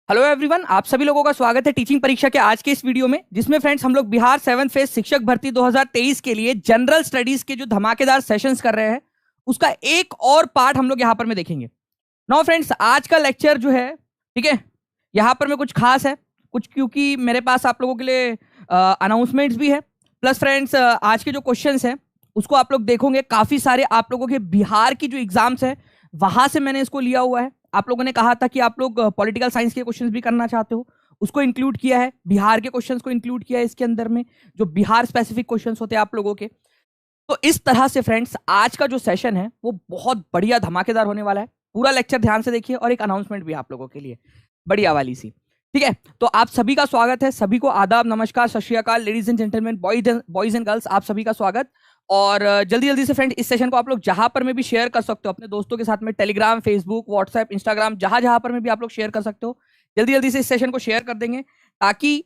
Hello everyone, आप सभी लोगों का स्वागत है टीचिंग परीक्षा के आज के इस वीडियो में, जिसमें फ्रेंड्स हम लोग बिहार 7th फेज शिक्षक भर्ती 2023 के लिए जनरल स्टडीज के जो धमाकेदार सेशंस कर रहे हैं उसका एक और पार्ट हम लोग यहाँ पर में देखेंगे। नाउ फ्रेंड्स, आज का लेक्चर जो है, ठीक है, यहाँ पर में कुछ खास है, कुछ क्योंकि मेरे पास आप लोगों के लिए अनाउंसमेंट्स भी है, प्लस फ्रेंड्स आज के जो क्वेश्चंस हैं उसको आप लोग देखोगे। काफी सारे आप लोगों के बिहार की जो एग्जाम्स है वहां से मैंने इसको लिया हुआ है। आप लोगों ने कहा था कि आप लोग पॉलिटिकल साइंस के क्वेश्चंस भी करना चाहते हो, उसको इंक्लूड किया है, बिहार के क्वेश्चंस को इंक्लूड किया है इसके अंदर में, जो बिहार स्पेसिफिक क्वेश्चंस होते हैं आप लोगों के। तो इस तरह से फ्रेंड्स आज का जो सेशन है वो बहुत बढ़िया धमाकेदार होने वाला है। पूरा लेक्चर ध्यान से देखिए और एक अनाउंसमेंट भी आप लोगों के लिए बढ़िया वाली सी, ठीक है। तो आप सभी का स्वागत है, सभी को आदाब, नमस्कार, सत श्री अकाल, ladies and gentleman, boys and girls, आप सभी का स्वागत। और जल्दी जल्दी से फ्रेंड इस सेशन को आप लोग जहां पर में भी शेयर कर सकते हो अपने दोस्तों के साथ में, टेलीग्राम, फेसबुक, व्हाट्सएप, इंस्टाग्राम, जहां जहां पर में भी आप लोग शेयर कर सकते हो। जल्दी जल्दी से इस सेशन को शेयर कर देंगे ताकि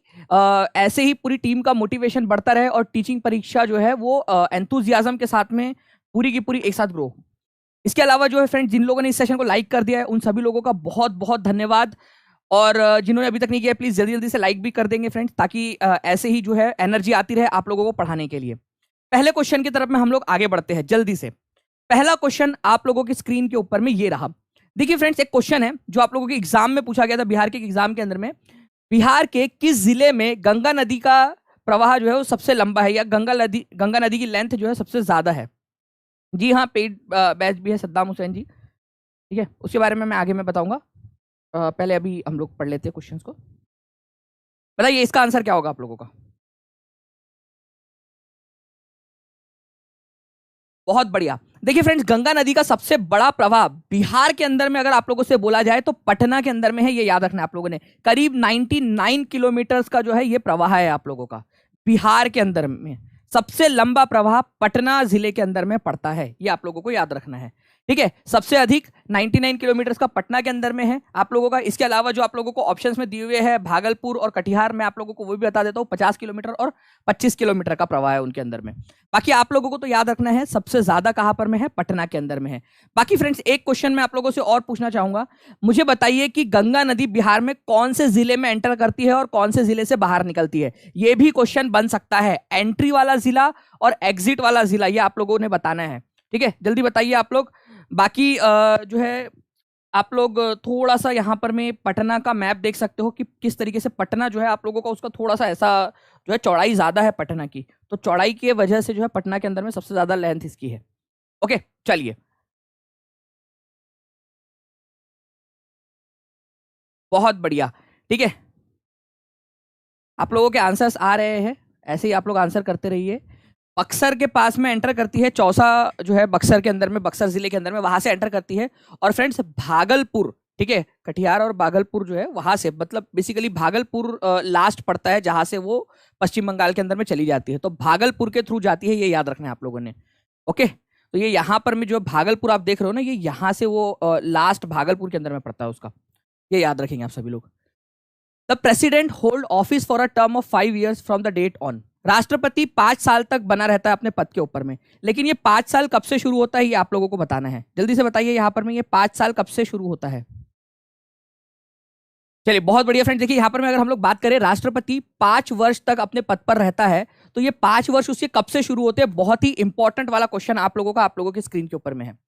ऐसे ही पूरी टीम का मोटिवेशन बढ़ता रहे और टीचिंग परीक्षा जो है वो एंथुजियाज्म के साथ में पूरी की पूरी एक साथ ग्रो। इसके अलावा जो है फ्रेंड, जिन लोगों ने इस सेशन को लाइक कर दिया है उन सभी लोगों का बहुत बहुत धन्यवाद, और जिन्होंने अभी तक नहीं किया प्लीज जल्दी जल्दी से लाइक भी कर देंगे फ्रेंड्स, ताकि ऐसे ही जो है एनर्जी आती रहे आप लोगों को पढ़ाने के लिए। पहले क्वेश्चन की तरफ में हम लोग आगे बढ़ते हैं जल्दी से। पहला क्वेश्चन आप लोगों की स्क्रीन के ऊपर में ये रहा। देखिए फ्रेंड्स, एक क्वेश्चन है जो आप लोगों के एग्जाम में पूछा गया था, बिहार के एग्जाम के अंदर में, बिहार के किस जिले में गंगा नदी का प्रवाह जो है वो सबसे लंबा है, या गंगा नदी की लेंथ जो है सबसे ज्यादा है। जी हाँ, पेड बैच भी है सद्दाम हुसैन जी, ठीक है, उसके बारे में मैं आगे में बताऊंगा। पहले अभी हम लोग पढ़ लेते हैं क्वेश्चंस को। बताइए इसका आंसर क्या होगा आप लोगों का। बहुत बढ़िया। देखिए फ्रेंड्स, गंगा नदी का सबसे बड़ा प्रवाह बिहार के अंदर में अगर आप लोगों से बोला जाए तो पटना के अंदर में है, ये याद रखना आप लोगों ने। करीब 99 किलोमीटर का जो है ये प्रवाह है आप लोगों का बिहार के अंदर में। सबसे लंबा प्रवाह पटना जिले के अंदर में पड़ता है, ये आप लोगों को याद रखना है, ठीक है। सबसे अधिक 99 किलोमीटर का पटना के अंदर में है आप लोगों का। इसके अलावा जो आप लोगों को ऑप्शंस में दिए हुए हैं भागलपुर और कटिहार, में आप लोगों को वो भी बता देता हूँ, 50 किलोमीटर और 25 किलोमीटर का प्रवाह है उनके अंदर में। बाकी आप लोगों को तो याद रखना है सबसे ज्यादा कहां पर में है, पटना के अंदर में है। बाकी फ्रेंड्स एक क्वेश्चन मैं आप लोगों से और पूछना चाहूंगा, मुझे बताइए कि गंगा नदी बिहार में कौन से जिले में एंटर करती है और कौन से जिले से बाहर निकलती है। यह भी क्वेश्चन बन सकता है, एंट्री वाला जिला और एग्जिट वाला जिला, ये आप लोगों ने बताना है, ठीक है। जल्दी बताइए आप लोग। बाकी जो है आप लोग थोड़ा सा यहाँ पर में पटना का मैप देख सकते हो कि किस तरीके से पटना जो है आप लोगों का उसका थोड़ा सा ऐसा जो है चौड़ाई ज्यादा है पटना की, तो चौड़ाई की वजह से जो है पटना के अंदर में सबसे ज्यादा लेंथ इसकी है। ओके चलिए, बहुत बढ़िया, ठीक है। आप लोगों के आंसर्स आ रहे हैं, ऐसे ही आप लोग आंसर करते रहिए। बक्सर के पास में एंटर करती है, चौसा जो है बक्सर के अंदर में, बक्सर जिले के अंदर में, वहां से एंटर करती है। और फ्रेंड्स भागलपुर, ठीक है, कटिहार और भागलपुर जो है वहां से, मतलब बेसिकली भागलपुर लास्ट पड़ता है जहां से वो पश्चिम बंगाल के अंदर में चली जाती है, तो भागलपुर के थ्रू जाती है, ये याद रखना है आप लोगों ने। ओके, तो ये यहाँ पर में जो भागलपुर आप देख रहे हो ना, ये यहाँ से वो लास्ट भागलपुर के अंदर में पड़ता है उसका, ये याद रखेंगे आप सभी लोग। The president hold office for a term of 5 years from the date on. राष्ट्रपति 5 साल तक बना रहता है अपने पद के ऊपर में, लेकिन ये 5 साल कब से शुरू होता है ये आप लोगों को बताना है। जल्दी से बताइए यहाँ पर में ये 5 साल कब से शुरू होता है। चलिए बहुत बढ़िया फ्रेंड, देखिए यहाँ पर में अगर हम लोग बात करें, राष्ट्रपति 5 वर्ष तक अपने पद पर रहता है, तो ये 5 वर्ष उसके कब से शुरू होते हैं। बहुत ही इंपॉर्टेंट वाला क्वेश्चन आप लोगों का, आप लोगों की स्क्रीन के ऊपर में है।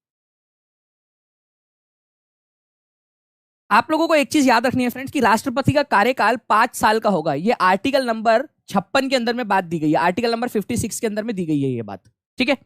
आप लोगों को एक चीज याद रखनी है फ्रेंड्स कि राष्ट्रपति का कार्यकाल 5 साल का होगा। ये आर्टिकल नंबर 56 के अंदर में बात दी गई है, आर्टिकल नंबर 56 के अंदर में दी गई है ये बात, ठीक है।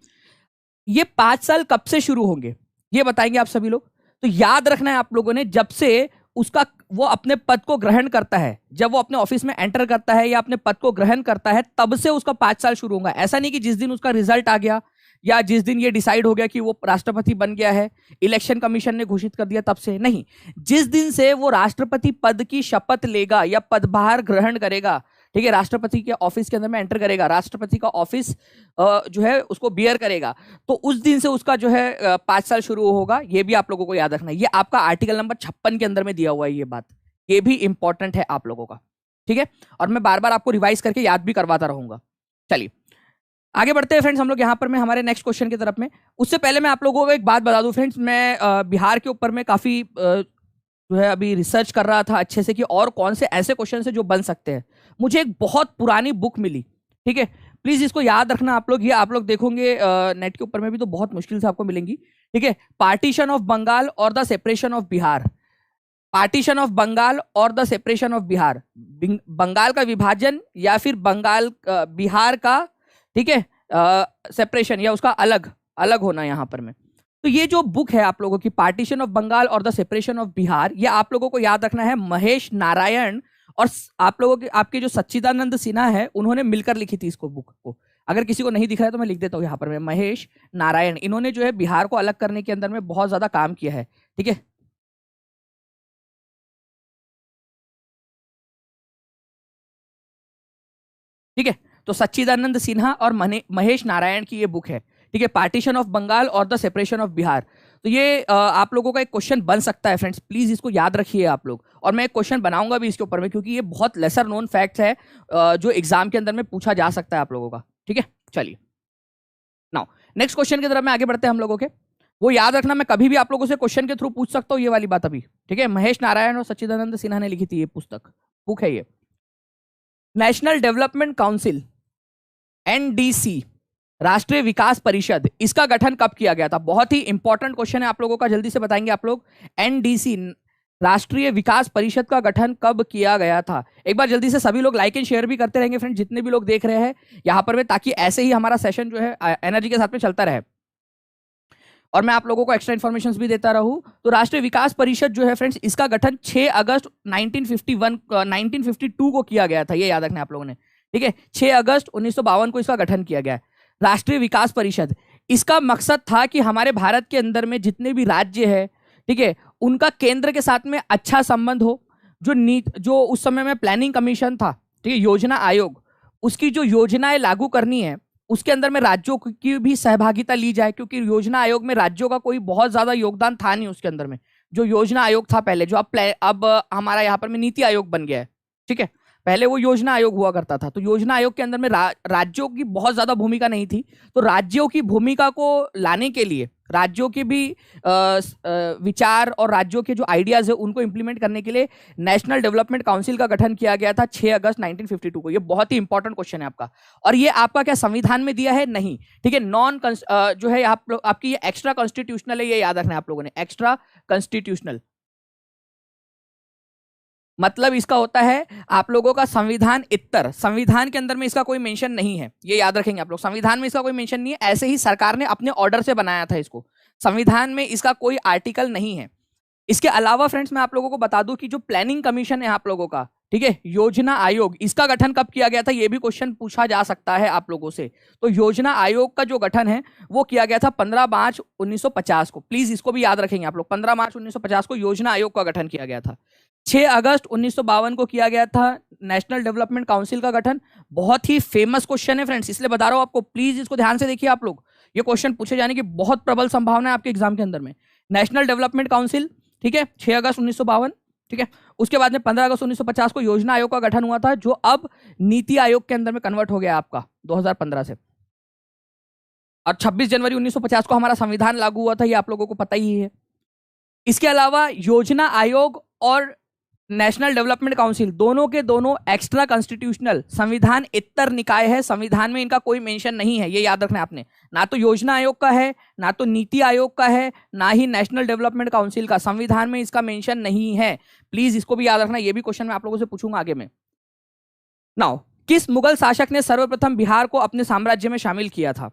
ये 5 साल कब से शुरू होंगे ये बताएंगे आप सभी लोग। तो याद रखना है आप लोगों ने, जब से उसका वो अपने पद को ग्रहण करता है, जब वो अपने ऑफिस में एंटर करता है या अपने पद को ग्रहण करता है, तब से उसका 5 साल शुरू होगा। ऐसा नहीं कि जिस दिन उसका रिजल्ट आ गया या जिस दिन ये डिसाइड हो गया कि वो राष्ट्रपति बन गया है, इलेक्शन कमीशन ने घोषित कर दिया, तब से नहीं। जिस दिन से वो राष्ट्रपति पद की शपथ लेगा या पदभार ग्रहण करेगा, ठीक है, राष्ट्रपति के ऑफिस के अंदर में एंटर करेगा, राष्ट्रपति का ऑफिस जो है उसको बियर करेगा, तो उस दिन से उसका जो है 5 साल शुरू होगा। ये भी आप लोगों को याद रखना है, ये आपका आर्टिकल नंबर 56 के अंदर में दिया हुआ है ये बात, ये भी इंपॉर्टेंट है आप लोगों का, ठीक है। और मैं बार बार आपको रिवाइज करके याद भी करवाता रहूंगा। चलिए आगे बढ़ते हैं फ्रेंड्स हम लोग यहाँ पर में हमारे नेक्स्ट क्वेश्चन की तरफ में। उससे पहले मैं आप लोगों को एक बात बता दूं फ्रेंड्स, मैं बिहार के ऊपर में काफी जो है अभी रिसर्च कर रहा था अच्छे से कि और कौन से ऐसे क्वेश्चन है जो बन सकते हैं। मुझे एक बहुत पुरानी बुक मिली, ठीक है, प्लीज इसको याद रखना आप लोग, ये आप लोग देखोगे नेट के ऊपर में भी तो बहुत मुश्किल से आपको मिलेंगी, ठीक है। पार्टीशन ऑफ बंगाल और the separation of Bihar, partition of Bengal और the separation of Bihar, Bengal का विभाजन या फिर बंगाल बिहार का, ठीक है, सेपरेशन या उसका अलग अलग होना यहाँ पर में। तो ये जो बुक है आप लोगों की, पार्टीशन ऑफ बंगाल और द सेपरेशन ऑफ बिहार, ये आप लोगों को याद रखना है महेश नारायण और आप लोगों के आपके जो सच्चिदानंद सिन्हा है उन्होंने मिलकर लिखी थी इसको बुक को। अगर किसी को नहीं दिख रहा है तो मैं लिख देता हूँ यहाँ पर, मैं महेश नारायण, इन्होंने जो है बिहार को अलग करने के अंदर में बहुत ज्यादा काम किया है, ठीक है। ठीक है, तो सच्चिदानंद सिन्हा और महेश नारायण की ये बुक है, ठीक है, पार्टीशन ऑफ बंगाल और द सेपरेशन ऑफ बिहार। तो ये आप लोगों का एक क्वेश्चन बन सकता है फ्रेंड्स, प्लीज इसको याद रखिए आप लोग, और मैं एक क्वेश्चन बनाऊंगा भी इसके ऊपर में, क्योंकि ये बहुत लेसर नोन फैक्ट है जो एग्जाम के अंदर में पूछा जा सकता है आप लोगों का, ठीक है। चलिए नाउ नेक्स्ट क्वेश्चन की तरफ में आगे बढ़ते हैं हम लोगों के। वो याद रखना, मैं कभी भी आप लोगों से क्वेश्चन के थ्रू पूछ सकता हूँ ये वाली बात अभी, ठीक है। महेश नारायण और सच्चिदानंद सिन्हा ने लिखी थी ये पुस्तक, बुक है ये। नेशनल डेवलपमेंट काउंसिल, एनडीसी, राष्ट्रीय विकास परिषद, इसका गठन कब किया गया था? बहुत ही इंपॉर्टेंट क्वेश्चन है आप लोगों का, जल्दी से बताएंगे आप लोग। एनडीसी, राष्ट्रीय विकास परिषद का गठन कब किया गया था? एक बार जल्दी से सभी लोग लाइक एंड शेयर भी करते रहेंगे फ्रेंड, जितने भी लोग देख रहे हैं यहां पर, ताकि ऐसे ही हमारा सेशन जो है एनर्जी के साथ में चलता रहे और मैं आप लोगों को एक्स्ट्रा इन्फॉर्मेशन भी देता रहूं। तो राष्ट्रीय विकास परिषद जो है फ्रेंड्स, इसका गठन 6 अगस्त 1952 को किया गया था, ये याद रखना आप लोगों ने, ठीक है। 6 अगस्त 1952 को इसका गठन किया गया। राष्ट्रीय विकास परिषद, इसका मकसद था कि हमारे भारत के अंदर में जितने भी राज्य है, ठीक है, उनका केंद्र के साथ में अच्छा संबंध हो। जो उस समय में प्लानिंग कमीशन था, ठीक है, योजना आयोग, उसकी जो योजनाएं लागू करनी है उसके अंदर में राज्यों की भी सहभागिता ली जाए, क्योंकि योजना आयोग में राज्यों का कोई बहुत ज्यादा योगदान था नहीं उसके अंदर में। जो योजना आयोग था पहले, जो अब हमारा यहाँ पर में नीति आयोग बन गया है, ठीक है, पहले वो योजना आयोग हुआ करता था। तो योजना आयोग के अंदर में राज्यों की बहुत ज्यादा भूमिका नहीं थी, तो राज्यों की भूमिका को लाने के लिए, राज्यों के भी विचार और राज्यों के जो आइडियाज है उनको इंप्लीमेंट करने के लिए नेशनल डेवलपमेंट काउंसिल का गठन किया गया था 6 अगस्त 1952 को। ये बहुत ही इंपॉर्टेंट क्वेश्चन है आपका, और ये आपका क्या संविधान में दिया है? नहीं, ठीक है, नॉन जो है आप लोग आपकी ये एक्स्ट्रा कॉन्स्टिट्यूशनल है, ये याद रखना है आप लोगों ने, एक्स्ट्रा कॉन्स्टिट्यूशनल मतलब इसका होता है आप लोगों का संविधान इत्तर, संविधान के अंदर में इसका कोई मेंशन नहीं है, ये याद रखेंगे आप लोग, संविधान में इसका कोई मेंशन नहीं है, ऐसे ही सरकार ने अपने ऑर्डर से बनाया था इसको, संविधान में इसका कोई आर्टिकल नहीं है। इसके अलावा फ्रेंड्स मैं आप लोगों को बता दूं कि जो प्लानिंग कमीशन है आप लोगों का, ठीक है, योजना आयोग, इसका गठन कब किया गया था? ये भी क्वेश्चन पूछा जा सकता है आप लोगों से। तो योजना आयोग का जो गठन है वो किया गया था 15 मार्च 1950 को, प्लीज इसको भी याद रखेंगे आप लोग, 15 मार्च 1950 को योजना आयोग का गठन किया गया था। 6 अगस्त 1952 को किया गया था नेशनल डेवलपमेंट काउंसिल का गठन। बहुत ही फेमस क्वेश्चन है फ्रेंड्स, इसलिए बता रहा हूं आपको, प्लीज इसको ध्यान से देखिए आप लोग, ये क्वेश्चन पूछे जाने की बहुत प्रबल संभावना है आपके एग्जाम के अंदर में। नेशनल डेवलपमेंट काउंसिल, ठीक है, 6 अगस्त 1952, ठीक है, उसके बाद में 15 अगस्त 1950 को योजना आयोग का गठन हुआ था, जो अब नीति आयोग के अंदर में कन्वर्ट हो गया आपका 2015 से, और 26 जनवरी 1950 को हमारा संविधान लागू हुआ था, ये आप लोगों को पता ही है। इसके अलावा योजना आयोग और नेशनल डेवलपमेंट काउंसिल दोनों के दोनों एक्स्ट्रा कॉन्स्टिट्यूशनल संविधान इत्तर निकाय है, संविधान में इनका कोई मेंशन नहीं है, ये याद रखना है आपने, ना तो योजना आयोग का है, ना तो नीति आयोग का है, ना ही नेशनल डेवलपमेंट काउंसिल का, संविधान में इसका मेंशन नहीं है, प्लीज इसको भी याद रखना, ये भी क्वेश्चन मैं आप लोगों से पूछूंगा आगे में। नाउ, किस मुगल शासक ने सर्वप्रथम बिहार को अपने साम्राज्य में शामिल किया था?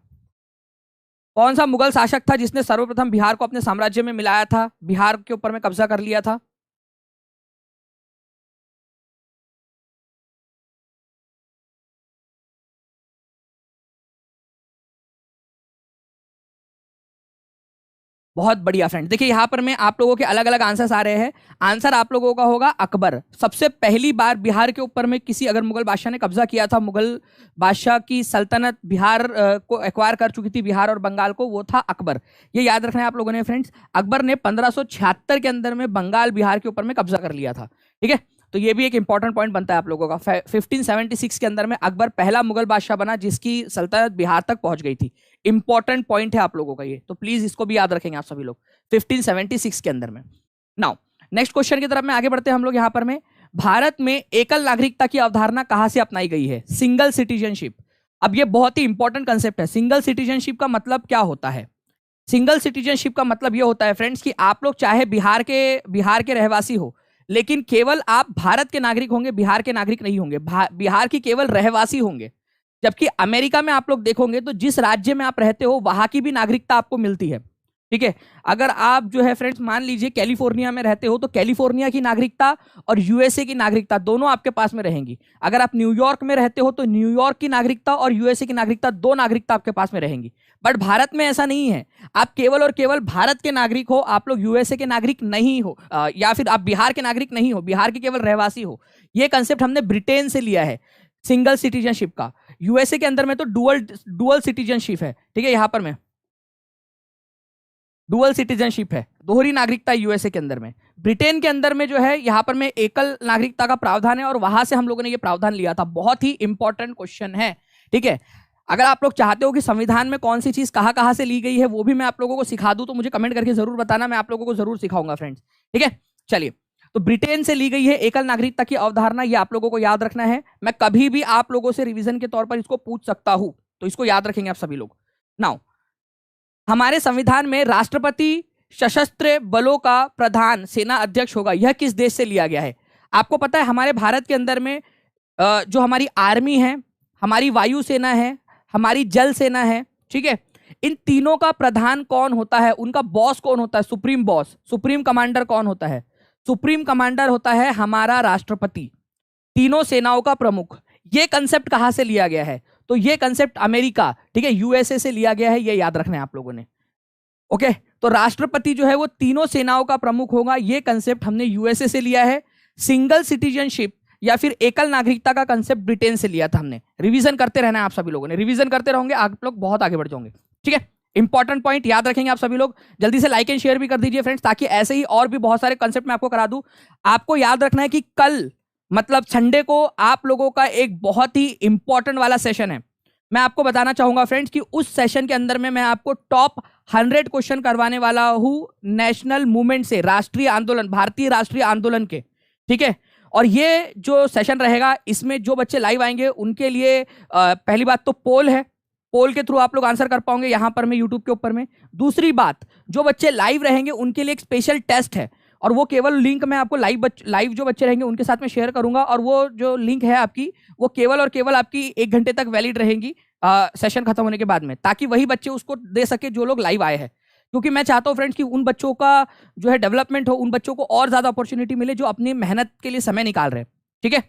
कौन सा मुगल शासक था जिसने सर्वप्रथम बिहार को अपने साम्राज्य में मिलाया था, बिहार के ऊपर में कब्जा कर लिया था? बहुत बढ़िया फ्रेंड, देखिए यहाँ पर मैं आप लोगों के अलग अलग आंसर्स आ रहे हैं। आंसर आप लोगों का होगा अकबर। सबसे पहली बार बिहार के ऊपर में किसी अगर मुगल बादशाह ने कब्जा किया था, मुगल बादशाह की सल्तनत बिहार को एक्वायर कर चुकी थी, बिहार और बंगाल को, वो था अकबर। ये याद रखना है आप लोगों ने फ्रेंड्स, अकबर ने 1576 के अंदर में बंगाल बिहार के ऊपर में कब्जा कर लिया था, ठीक है। तो ये भी एक इंपॉर्टेंट पॉइंट बनता है आप लोगों का। 1576 के अंदर में अकबर पहला मुगल बादशाह बना जिसकी सल्तनत बिहार तक पहुंच गई थी। इंपॉर्टेंट पॉइंट है आप लोगों का ये, तो प्लीज इसको भी याद रखेंगे आप सभी लोग, 1576 के अंदर में। नाउ नेक्स्ट क्वेश्चन की तरफ में आगे बढ़ते हैं हम लोग यहाँ पर में। भारत में एकल नागरिकता की अवधारणा कहां से अपनाई गई है? Single citizenship. अब ये बहुत ही इंपॉर्टेंट कंसेप्ट है। सिंगल सिटीजनशिप का मतलब क्या होता है? सिंगल सिटीजनशिप का मतलब ये होता है फ्रेंड्स कि आप लोग चाहे बिहार के रहवासी हो, लेकिन केवल आप भारत के नागरिक होंगे, बिहार के नागरिक नहीं होंगे। बिहार की केवल रहवासी होंगे। जबकि अमेरिका में आप लोग देखोगे तो जिस राज्य में आप रहते हो वहां की भी नागरिकता आपको मिलती है। ठीक है, अगर आप जो है फ्रेंड्स मान लीजिए कैलिफोर्निया में रहते हो तो कैलिफोर्निया की नागरिकता और यूएसए की नागरिकता दोनों आपके पास में रहेंगी। अगर आप न्यूयॉर्क में रहते हो तो न्यूयॉर्क की नागरिकता और यूएसए की नागरिकता, दो नागरिकता आपके पास में रहेंगी। बट भारत में ऐसा नहीं है। आप केवल और केवल भारत के नागरिक हो, आप लोग यूएसए के नागरिक नहीं हो, या फिर आप बिहार के नागरिक नहीं हो, बिहार के केवल रहवासी हो। ये कंसेप्ट हमने ब्रिटेन से लिया है सिंगल सिटीजनशिप का। यूएसए के अंदर में तो डुअल सिटीजनशिप है। ठीक है, यहां पर में डुअल सिटीजनशिप है, दोहरी नागरिकता यूएसए के अंदर में। ब्रिटेन के अंदर में जो है यहाँ पर में एकल नागरिकता का प्रावधान है और वहां से हम लोगों ने ये प्रावधान लिया था। बहुत ही इंपॉर्टेंट क्वेश्चन है। ठीक है, अगर आप लोग चाहते हो कि संविधान में कौन सी चीज कहां से ली गई है वो भी मैं आप लोगों को सिखा दूं तो मुझे कमेंट करके जरूर बताना, मैं आप लोगों को जरूर सिखाऊंगा फ्रेंड्स। ठीक है, चलिए, तो ब्रिटेन से ली गई है एकल नागरिकता की अवधारणा, ये आप लोगों को याद रखना है। मैं कभी भी आप लोगों से रिवीजन के तौर पर इसको पूछ सकता हूं, तो इसको याद रखेंगे आप सभी लोग। नाउ, हमारे संविधान में राष्ट्रपति सशस्त्र बलों का प्रधान सेना अध्यक्ष होगा, यह किस देश से लिया गया है? आपको पता है हमारे भारत के अंदर में जो हमारी आर्मी है, हमारी वायुसेना है, हमारी जल सेना है, ठीक है, इन तीनों का प्रधान कौन होता है? उनका बॉस कौन होता है? सुप्रीम बॉस, सुप्रीम कमांडर कौन होता है? सुप्रीम कमांडर होता है हमारा राष्ट्रपति, तीनों सेनाओं का प्रमुख। ये कंसेप्ट कहां से लिया गया है? तो ये कंसेप्ट अमेरिका, ठीक है, यूएसए से लिया गया है। ये याद रखना है आप लोगों ने। ओके, तो राष्ट्रपति जो है वो तीनों सेनाओं का प्रमुख होगा। ये कंसेप्ट हमने यूएसए से लिया है। सिंगल सिटीजनशिप या फिर एकल नागरिकता का कंसेप्ट ब्रिटेन से लिया था हमने। रिवीजन करते रहना है आप सभी लोगों ने, रिवीजन करते रहोगे आप लोग बहुत आगे बढ़ जाओगे। ठीक है, इंपॉर्टेंट पॉइंट याद रखेंगे आप सभी लोग। जल्दी से लाइक एंड शेयर भी कर दीजिए फ्रेंड्स, ताकि ऐसे ही और भी बहुत सारे कंसेप्ट मैं आपको करा दूं। आपको याद रखना है कि कल मतलब संडे को आप लोगों का एक बहुत ही इंपॉर्टेंट वाला सेशन है। मैं आपको बताना चाहूंगा फ्रेंड्स कि उस सेशन के अंदर में मैं आपको टॉप 100 क्वेश्चन करवाने वाला हूं नेशनल मूवमेंट से, राष्ट्रीय आंदोलन, भारतीय राष्ट्रीय आंदोलन के। ठीक है, और ये जो सेशन रहेगा इसमें जो बच्चे लाइव आएंगे उनके लिए पहली बात तो पोल है, पोल के थ्रू आप लोग आंसर कर पाओगे यहां पर मैं यूट्यूब के ऊपर में। दूसरी बात, जो बच्चे लाइव रहेंगे उनके लिए एक स्पेशल टेस्ट है, और वो केवल लिंक मैं आपको लाइव जो बच्चे रहेंगे उनके साथ में शेयर करूंगा, और वो जो लिंक है आपकी वो केवल और केवल आपकी 1 घंटे तक वैलिड रहेंगी सेशन खत्म होने के बाद में, ताकि वही बच्चे उसको दे सके जो लोग लाइव आए हैं। क्योंकि मैं चाहता हूं फ्रेंड्स कि उन बच्चों का जो है डेवलपमेंट हो, उन बच्चों को और ज्यादा अपॉर्चुनिटी मिले जो अपनी मेहनत के लिए समय निकाल रहे हैं। ठीक है,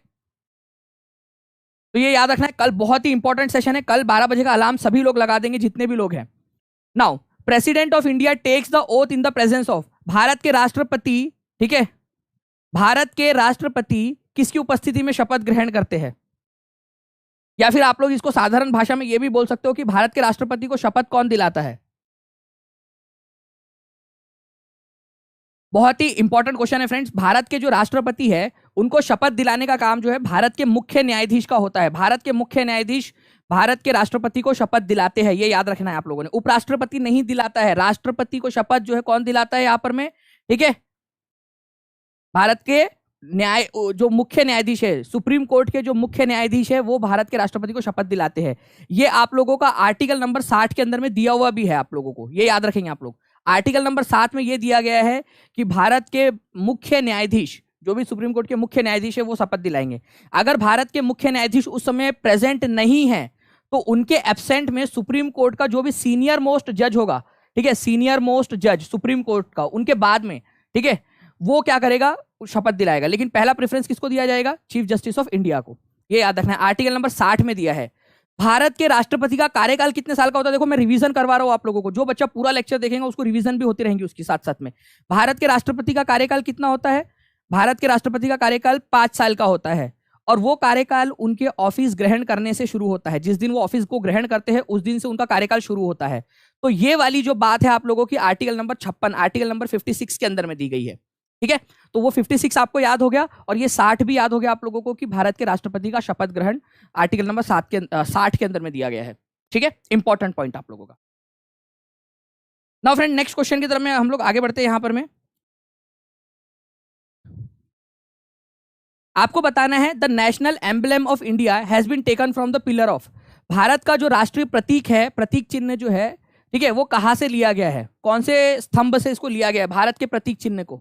तो ये याद रखना है, कल बहुत ही इंपॉर्टेंट सेशन है। कल 12 बजे का अलार्म सभी लोग लगा देंगे जितने भी लोग हैं। Now, president of India takes the oath in the presence of, Bharat के राष्ट्रपति, ठीक है, भारत के राष्ट्रपति किसकी उपस्थिति में शपथ ग्रहण करते हैं? या फिर आप लोग इसको साधारण भाषा में यह भी बोल सकते हो कि भारत के राष्ट्रपति को शपथ कौन दिलाता है? बहुत ही इंपॉर्टेंट क्वेश्चन है फ्रेंड्स। भारत के जो राष्ट्रपति है उनको शपथ दिलाने का काम जो है भारत के मुख्य न्यायाधीश का होता है। भारत के मुख्य न्यायाधीश भारत के राष्ट्रपति को शपथ दिलाते हैं, ये याद रखना है आप लोगों ने। उपराष्ट्रपति नहीं दिलाता है, राष्ट्रपति को शपथ जो है कौन दिलाता है यहां पर में? ठीक है, भारत के जो मुख्य न्यायाधीश है, सुप्रीम कोर्ट के जो मुख्य न्यायाधीश है वो भारत के राष्ट्रपति को शपथ दिलाते हैं। ये आप लोगों का आर्टिकल नंबर 60 के अंदर में दिया हुआ भी है, आप लोगों को ये याद रखेंगे आप लोग। आर्टिकल नंबर 7 में ये दिया गया है कि भारत के मुख्य न्यायाधीश, जो भी सुप्रीम कोर्ट के मुख्य न्यायाधीश है वो शपथ दिलाएंगे। अगर भारत के मुख्य न्यायाधीश उस समय प्रेजेंट नहीं है तो उनके एब्सेंट में सुप्रीम कोर्ट का जो भी सीनियर मोस्ट जज होगा, ठीक है, सीनियर मोस्ट जज सुप्रीम कोर्ट का, उनके बाद में, ठीक है, वो क्या करेगा? शपथ दिलाएगा। लेकिन पहला प्रेफरेंस किसको दिया जाएगा? चीफ जस्टिस ऑफ इंडिया को। ये याद रखना है, आर्टिकल नंबर 60 में दिया है। भारत के राष्ट्रपति का कार्यकाल कितने साल का होता है? देखो मैं रिवीजन करवा रहा हूं आप लोगों को, जो बच्चा पूरा लेक्चर देखेगा उसको रिवीजन भी होती रहेंगी उसके साथ साथ में। भारत के राष्ट्रपति का कार्यकाल कितना होता है? भारत के राष्ट्रपति का कार्यकाल 5 साल का होता है, और वो कार्यकाल उनके ऑफिस ग्रहण करने से शुरू होता है। जिस दिन वो ऑफिस को ग्रहण करते हैं उस दिन से उनका कार्यकाल शुरू होता है। तो ये वाली जो बात है आप लोगों की आर्टिकल नंबर 56, आर्टिकल नंबर 56 के अंदर में दी गई है। ठीक है, तो वो 56 आपको याद हो गया, और ये 60 भी याद हो गया आप लोगों को कि भारत के राष्ट्रपति का शपथ ग्रहण आर्टिकल नंबर 60 के अंदर में दिया गया है। ठीक है, इंपॉर्टेंट पॉइंट आप लोगों का। नाउ फ्रेंड, नेक्स्ट क्वेश्चन की तरफ में हम लोग आगे बढ़ते हैं। यहां पर में आपको बताना है the national emblem of India has been taken from the pillar of. Bharat का जो राष्ट्रीय प्रतीक है, प्रतीक चिन्ह जो है, ठीक है, वो कहां से लिया गया है, कौन से स्तंभ से इसको लिया गया है, भारत के प्रतीक चिन्ह को।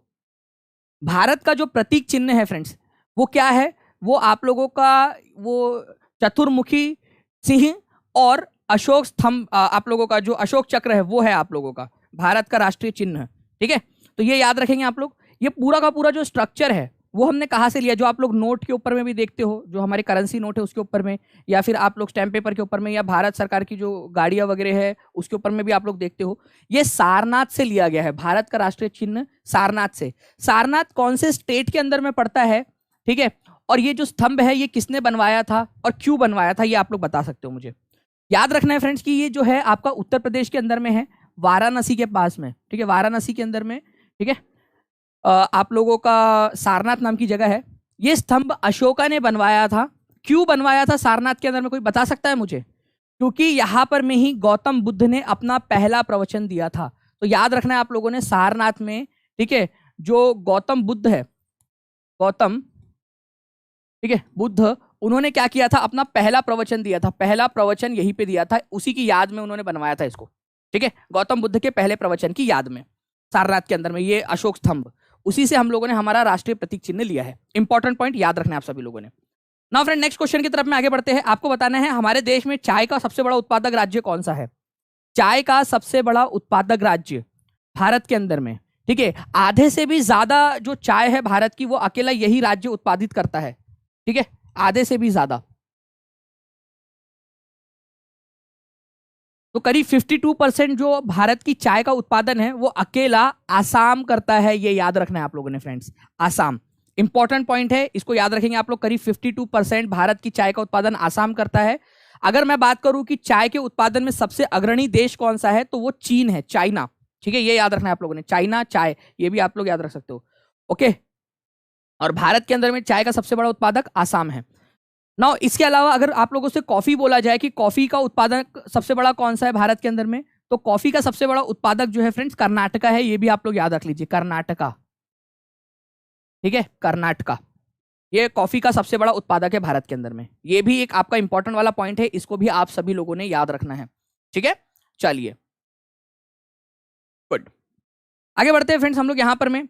भारत का जो प्रतीक चिन्ह है फ्रेंड्स, वो क्या है, वो आप लोगों का वो चतुर्मुखी सिंह और अशोक स्तंभ, आप लोगों का जो अशोक चक्र है वो है आप लोगों का भारत का राष्ट्रीय चिन्ह। ठीक है, तो ये याद रखेंगे आप लोग। ये पूरा का पूरा जो स्ट्रक्चर है वो हमने कहां से लिया, जो आप लोग नोट के ऊपर में भी देखते हो, जो हमारे करेंसी नोट है उसके ऊपर में, या फिर आप लोग स्टैम्प पेपर के ऊपर में, या भारत सरकार की जो गाड़ियां वगैरह है उसके ऊपर में भी आप लोग देखते हो, ये सारनाथ से लिया गया है। भारत का राष्ट्रीय चिन्ह सारनाथ से। सारनाथ कौन से स्टेट के अंदर में पड़ता है, ठीक है, और ये जो स्तंभ है ये किसने बनवाया था और क्यों बनवाया था, ये आप लोग बता सकते हो मुझे। याद रखना है फ्रेंड्स कि ये जो है आपका उत्तर प्रदेश के अंदर में है, वाराणसी के पास में, ठीक है, वाराणसी के अंदर में, ठीक है, आप लोगों का सारनाथ नाम की जगह है। ये स्तंभ अशोका ने बनवाया था। क्यों बनवाया था सारनाथ के अंदर में, कोई बता सकता है मुझे? क्योंकि यहां पर में ही गौतम बुद्ध ने अपना पहला प्रवचन दिया था। तो याद रखना है आप लोगों ने सारनाथ में, ठीक है, जो गौतम बुद्ध है, गौतम, ठीक है, बुद्ध, उन्होंने क्या किया था, अपना पहला प्रवचन दिया था। पहला प्रवचन यहीं पे दिया था, उसी की याद में उन्होंने बनवाया था इसको। ठीक है, गौतम बुद्ध के पहले प्रवचन की याद में सारनाथ के अंदर में ये अशोक स्तंभ, उसी से हम लोगों ने हमारा राष्ट्रीय प्रतीक चिन्ह लिया है। इंपॉर्टेंट पॉइंट याद रखना है आप सभी लोगों ने। नाउ फ्रेंड, नेक्स्ट क्वेश्चन की तरफ में आगे बढ़ते हैं। आपको बताना है हमारे देश में चाय का सबसे बड़ा उत्पादक राज्य कौन सा है। चाय का सबसे बड़ा उत्पादक राज्य भारत के अंदर में, ठीक है, आधे से भी ज्यादा जो चाय है भारत की, वो अकेला यही राज्य उत्पादित करता है। ठीक है, आधे से भी ज्यादा, तो करीब 52% जो भारत की चाय का उत्पादन है वो अकेला आसाम करता है। ये याद रखना है आप लोगों ने फ्रेंड्स, आसाम इंपॉर्टेंट पॉइंट है, इसको याद रखेंगे आप लोग। करीब 52% भारत की चाय का उत्पादन आसाम करता है। अगर मैं बात करूं कि चाय के उत्पादन में सबसे अग्रणी देश कौन सा है, तो वो चीन है, चाइना। ठीक है, ये याद रखना है आप लोगों ने, चाइना चाय, ये भी आप लोग याद रख सकते हो। ओके, और भारत के अंदर में चाय का सबसे बड़ा उत्पादक आसाम है। नाउ इसके अलावा अगर आप लोगों से कॉफी बोला जाए कि कॉफी का उत्पादक सबसे बड़ा कौन सा है भारत के अंदर में, तो कॉफी का सबसे बड़ा उत्पादक जो है फ्रेंड्स कर्नाटका है। ये भी आप लोग याद रख लीजिए, कर्नाटका। ठीक है, कर्नाटका, ये कॉफी का सबसे बड़ा उत्पादक है भारत के अंदर में। ये भी एक आपका इंपॉर्टेंट वाला पॉइंट है, इसको भी आप सभी लोगों ने याद रखना है। ठीक है, चलिए, गुड, आगे बढ़ते हैं फ्रेंड्स हम लोग यहां पर में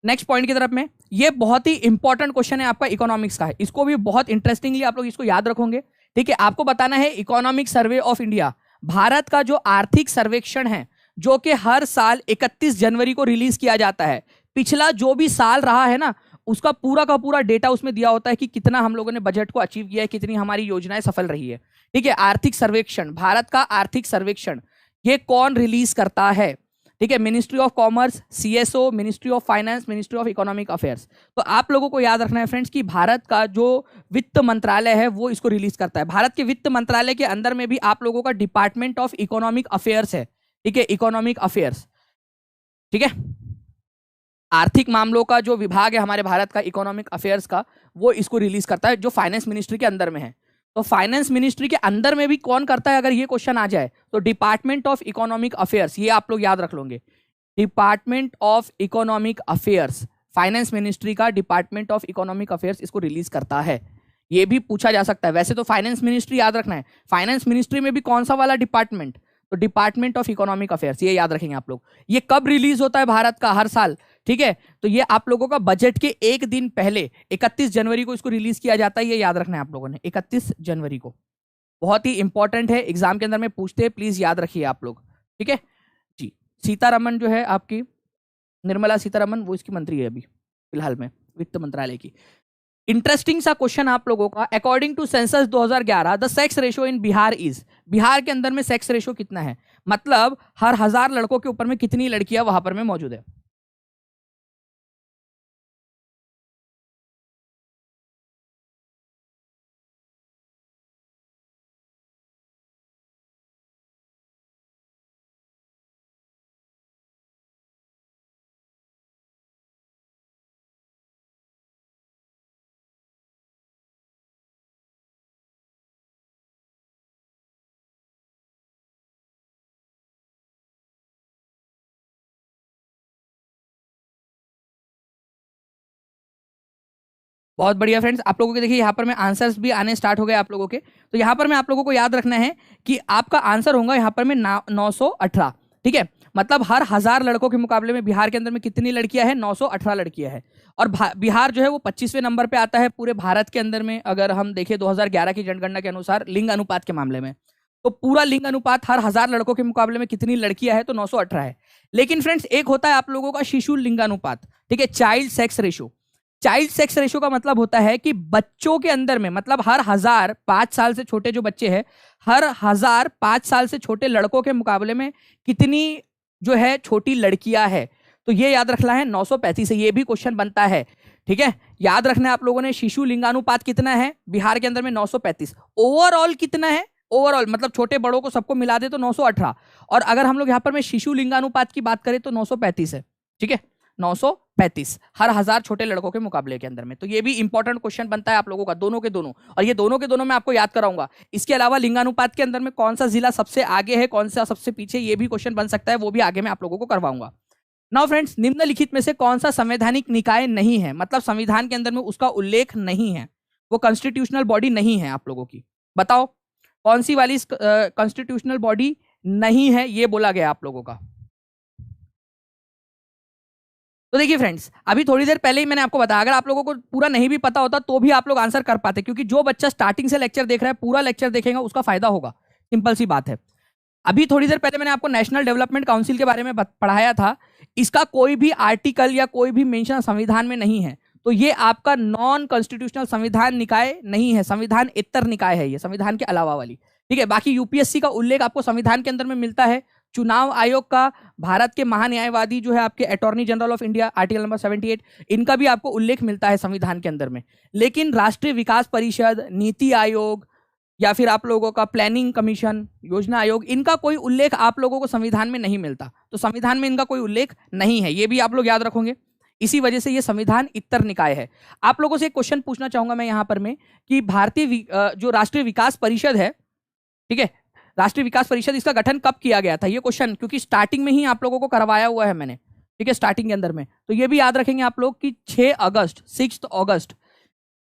नेक्स्ट पॉइंट की तरफ में। ये बहुत ही इंपॉर्टेंट क्वेश्चन है आपका इकोनॉमिक्स का है, इसको भी बहुत इंटरेस्टिंगली आप लोग इसको याद रखोगे। ठीक है, आपको बताना है economic survey of India, Bharat का जो आर्थिक सर्वेक्षण है, जो कि हर साल 31 जनवरी को रिलीज किया जाता है। पिछला जो भी साल रहा है ना, उसका पूरा का पूरा डेटा उसमें दिया होता है कि कितना हम लोगों ने बजट को अचीव किया है, कितनी हमारी योजनाएं सफल रही है। ठीक है, आर्थिक सर्वेक्षण, भारत का आर्थिक सर्वेक्षण, ये कौन रिलीज करता है? ठीक है, ministry of commerce, CSO, ministry of finance, ministry of economic affairs. तो आप लोगों को याद रखना है फ्रेंड्स कि भारत का जो वित्त मंत्रालय है वो इसको रिलीज करता है। भारत के वित्त मंत्रालय के अंदर में भी आप लोगों का डिपार्टमेंट ऑफ इकोनॉमिक अफेयर्स है। ठीक है, इकोनॉमिक अफेयर्स, ठीक है, आर्थिक मामलों का जो विभाग है हमारे भारत का इकोनॉमिक अफेयर्स का, वो इसको रिलीज करता है, जो फाइनेंस मिनिस्ट्री के अंदर में है। तो फाइनेंस मिनिस्ट्री के अंदर में भी कौन करता है, अगर ये क्वेश्चन आ जाए तो डिपार्टमेंट ऑफ इकोनॉमिक अफेयर्स, ये आप लोग याद रख लोगे, department of economic affairs, finance ministry का डिपार्टमेंट ऑफ इकोनॉमिक अफेयर्स इसको रिलीज करता है। ये भी पूछा जा सकता है। वैसे तो फाइनेंस मिनिस्ट्री याद रखना है, फाइनेंस मिनिस्ट्री में भी कौन सा वाला डिपार्टमेंट, तो डिपार्टमेंट ऑफ इकोनॉमिक अफेयर्स, ये याद रखेंगे आप लोग। ये कब रिलीज होता है भारत का, हर साल। ठीक है, तो ये आप लोगों का बजट के एक दिन पहले 31 जनवरी को इसको रिलीज किया जाता है। ये याद रखना है आप लोगों ने, 31 जनवरी को। बहुत ही इंपॉर्टेंट है, एग्जाम के अंदर में पूछते हैं, प्लीज याद रखिए आप लोग। ठीक है जी, सीतारमन जो है आपकी, निर्मला सीतारमन, वो इसकी मंत्री है अभी फिलहाल में वित्त मंत्रालय की। इंटरेस्टिंग सा क्वेश्चन आप लोगों का, according to census 2011 the sex ratio in Bihar is, Bihar के अंदर में सेक्स रेशियो कितना है, मतलब हर 1000 लड़कों के ऊपर में कितनी लड़कियां वहां पर में मौजूद है। बहुत बढ़िया फ्रेंड्स, आप लोगों के देखिए यहाँ पर में आंसर्स भी आने स्टार्ट हो गए आप लोगों के। तो यहाँ पर में आप लोगों को याद रखना है कि आपका आंसर होगा यहाँ पर में 918। ठीक है, मतलब हर 1000 लड़कों के मुकाबले में बिहार के अंदर में कितनी लड़कियां हैं? 918 लड़कियां हैं। और बिहार जो है वो 25वें नंबर पे आता है पूरे भारत के अंदर में, अगर हम देखें 2011 की जनगणना के अनुसार लिंग अनुपात के मामले में। तो पूरा लिंग अनुपात हर 1000 लड़कों के मुकाबले में कितनी लड़कियां हैं? तो 918 है। लेकिन फ्रेंड्स एक होता है आप लोगों का शिशु लिंगानुपात, ठीक है, child sex ratio. Child sex ratio का मतलब होता है कि बच्चों के अंदर में, मतलब हर 1000 5 साल से छोटे जो बच्चे हैं, हर 1000 5 साल से छोटे लड़कों के मुकाबले में कितनी जो है छोटी लड़कियां है। तो ये याद रखना है 935 है, ये भी क्वेश्चन बनता है। ठीक है, याद रखना है आप लोगों ने शिशु लिंगानुपात कितना है बिहार के अंदर में? 935। ओवरऑल कितना है? ओवरऑल मतलब छोटे बड़ों को सबको मिला दे तो 918। और अगर हम लोग यहाँ पर में शिशु लिंगानुपात की बात करें तो 935 है। ठीक है, 935 हर 1000 छोटे लड़कों के मुकाबले के अंदर में। तो ये भी इंपॉर्टेंट क्वेश्चन बनता है आप लोगों का, दोनों के दोनों। और ये दोनों के दोनों मैं आपको याद कराऊंगा। इसके अलावा लिंगानुपात के अंदर में कौन सा जिला सबसे आगे है, कौन सा सबसे पीछे, ये भी क्वेश्चन बन सकता है, वो भी आगे मैं आप लोगों को करवाऊंगा। नाउ फ्रेंड्स, निम्नलिखित में से कौन सा संवैधानिक निकाय नहीं है, मतलब संविधान के अंदर में उसका उल्लेख नहीं है, वो कॉन्स्टिट्यूशनल बॉडी नहीं है आप लोगों की? बताओ कौन सी वाली कॉन्स्टिट्यूशनल बॉडी नहीं है, ये बोला गया आप लोगों का। तो देखिए फ्रेंड्स, अभी थोड़ी देर पहले ही मैंने आपको बताया, अगर आप लोगों को पूरा नहीं भी पता होता तो भी आप लोग आंसर कर पाते, क्योंकि जो बच्चा स्टार्टिंग से लेक्चर देख रहा है पूरा लेक्चर देखेगा उसका फायदा होगा। सिंपल सी बात है। अभी थोड़ी देर पहले मैंने आपको नेशनल डेवलपमेंट काउंसिल के बारे में पढ़ाया था। इसका कोई भी आर्टिकल या कोई भी मेंशन संविधान में नहीं है। तो ये आपका नॉन कॉन्स्टिट्यूशनल संविधान निकाय नहीं है, संविधान इतर निकाय है ये, संविधान के अलावा वाली। ठीक है, बाकी यूपीएससी का उल्लेख आपको संविधान के अंदर में मिलता है। चुनाव आयोग का, भारत के महान्यायवादी जो है आपके attorney general of India, article number 78, इनका भी आपको उल्लेख मिलता है संविधान के अंदर में। लेकिन राष्ट्रीय विकास परिषद, नीति आयोग, या फिर आप लोगों का प्लानिंग कमीशन, योजना आयोग, इनका कोई उल्लेख आप लोगों को संविधान में नहीं मिलता। तो संविधान में इनका कोई उल्लेख नहीं है, ये भी आप लोग याद रखोगे। इसी वजह से ये संविधान इतर निकाय है। आप लोगों से एक क्वेश्चन पूछना चाहूंगा मैं यहां पर में कि भारतीय जो राष्ट्रीय विकास परिषद है, ठीक है, राष्ट्रीय विकास परिषद, इसका गठन कब किया गया था? ये क्वेश्चन क्योंकि स्टार्टिंग में ही आप लोगों को करवाया हुआ है मैंने। ठीक है, स्टार्टिंग के अंदर में। तो ये भी याद रखेंगे आप लोग कि 6 अगस्त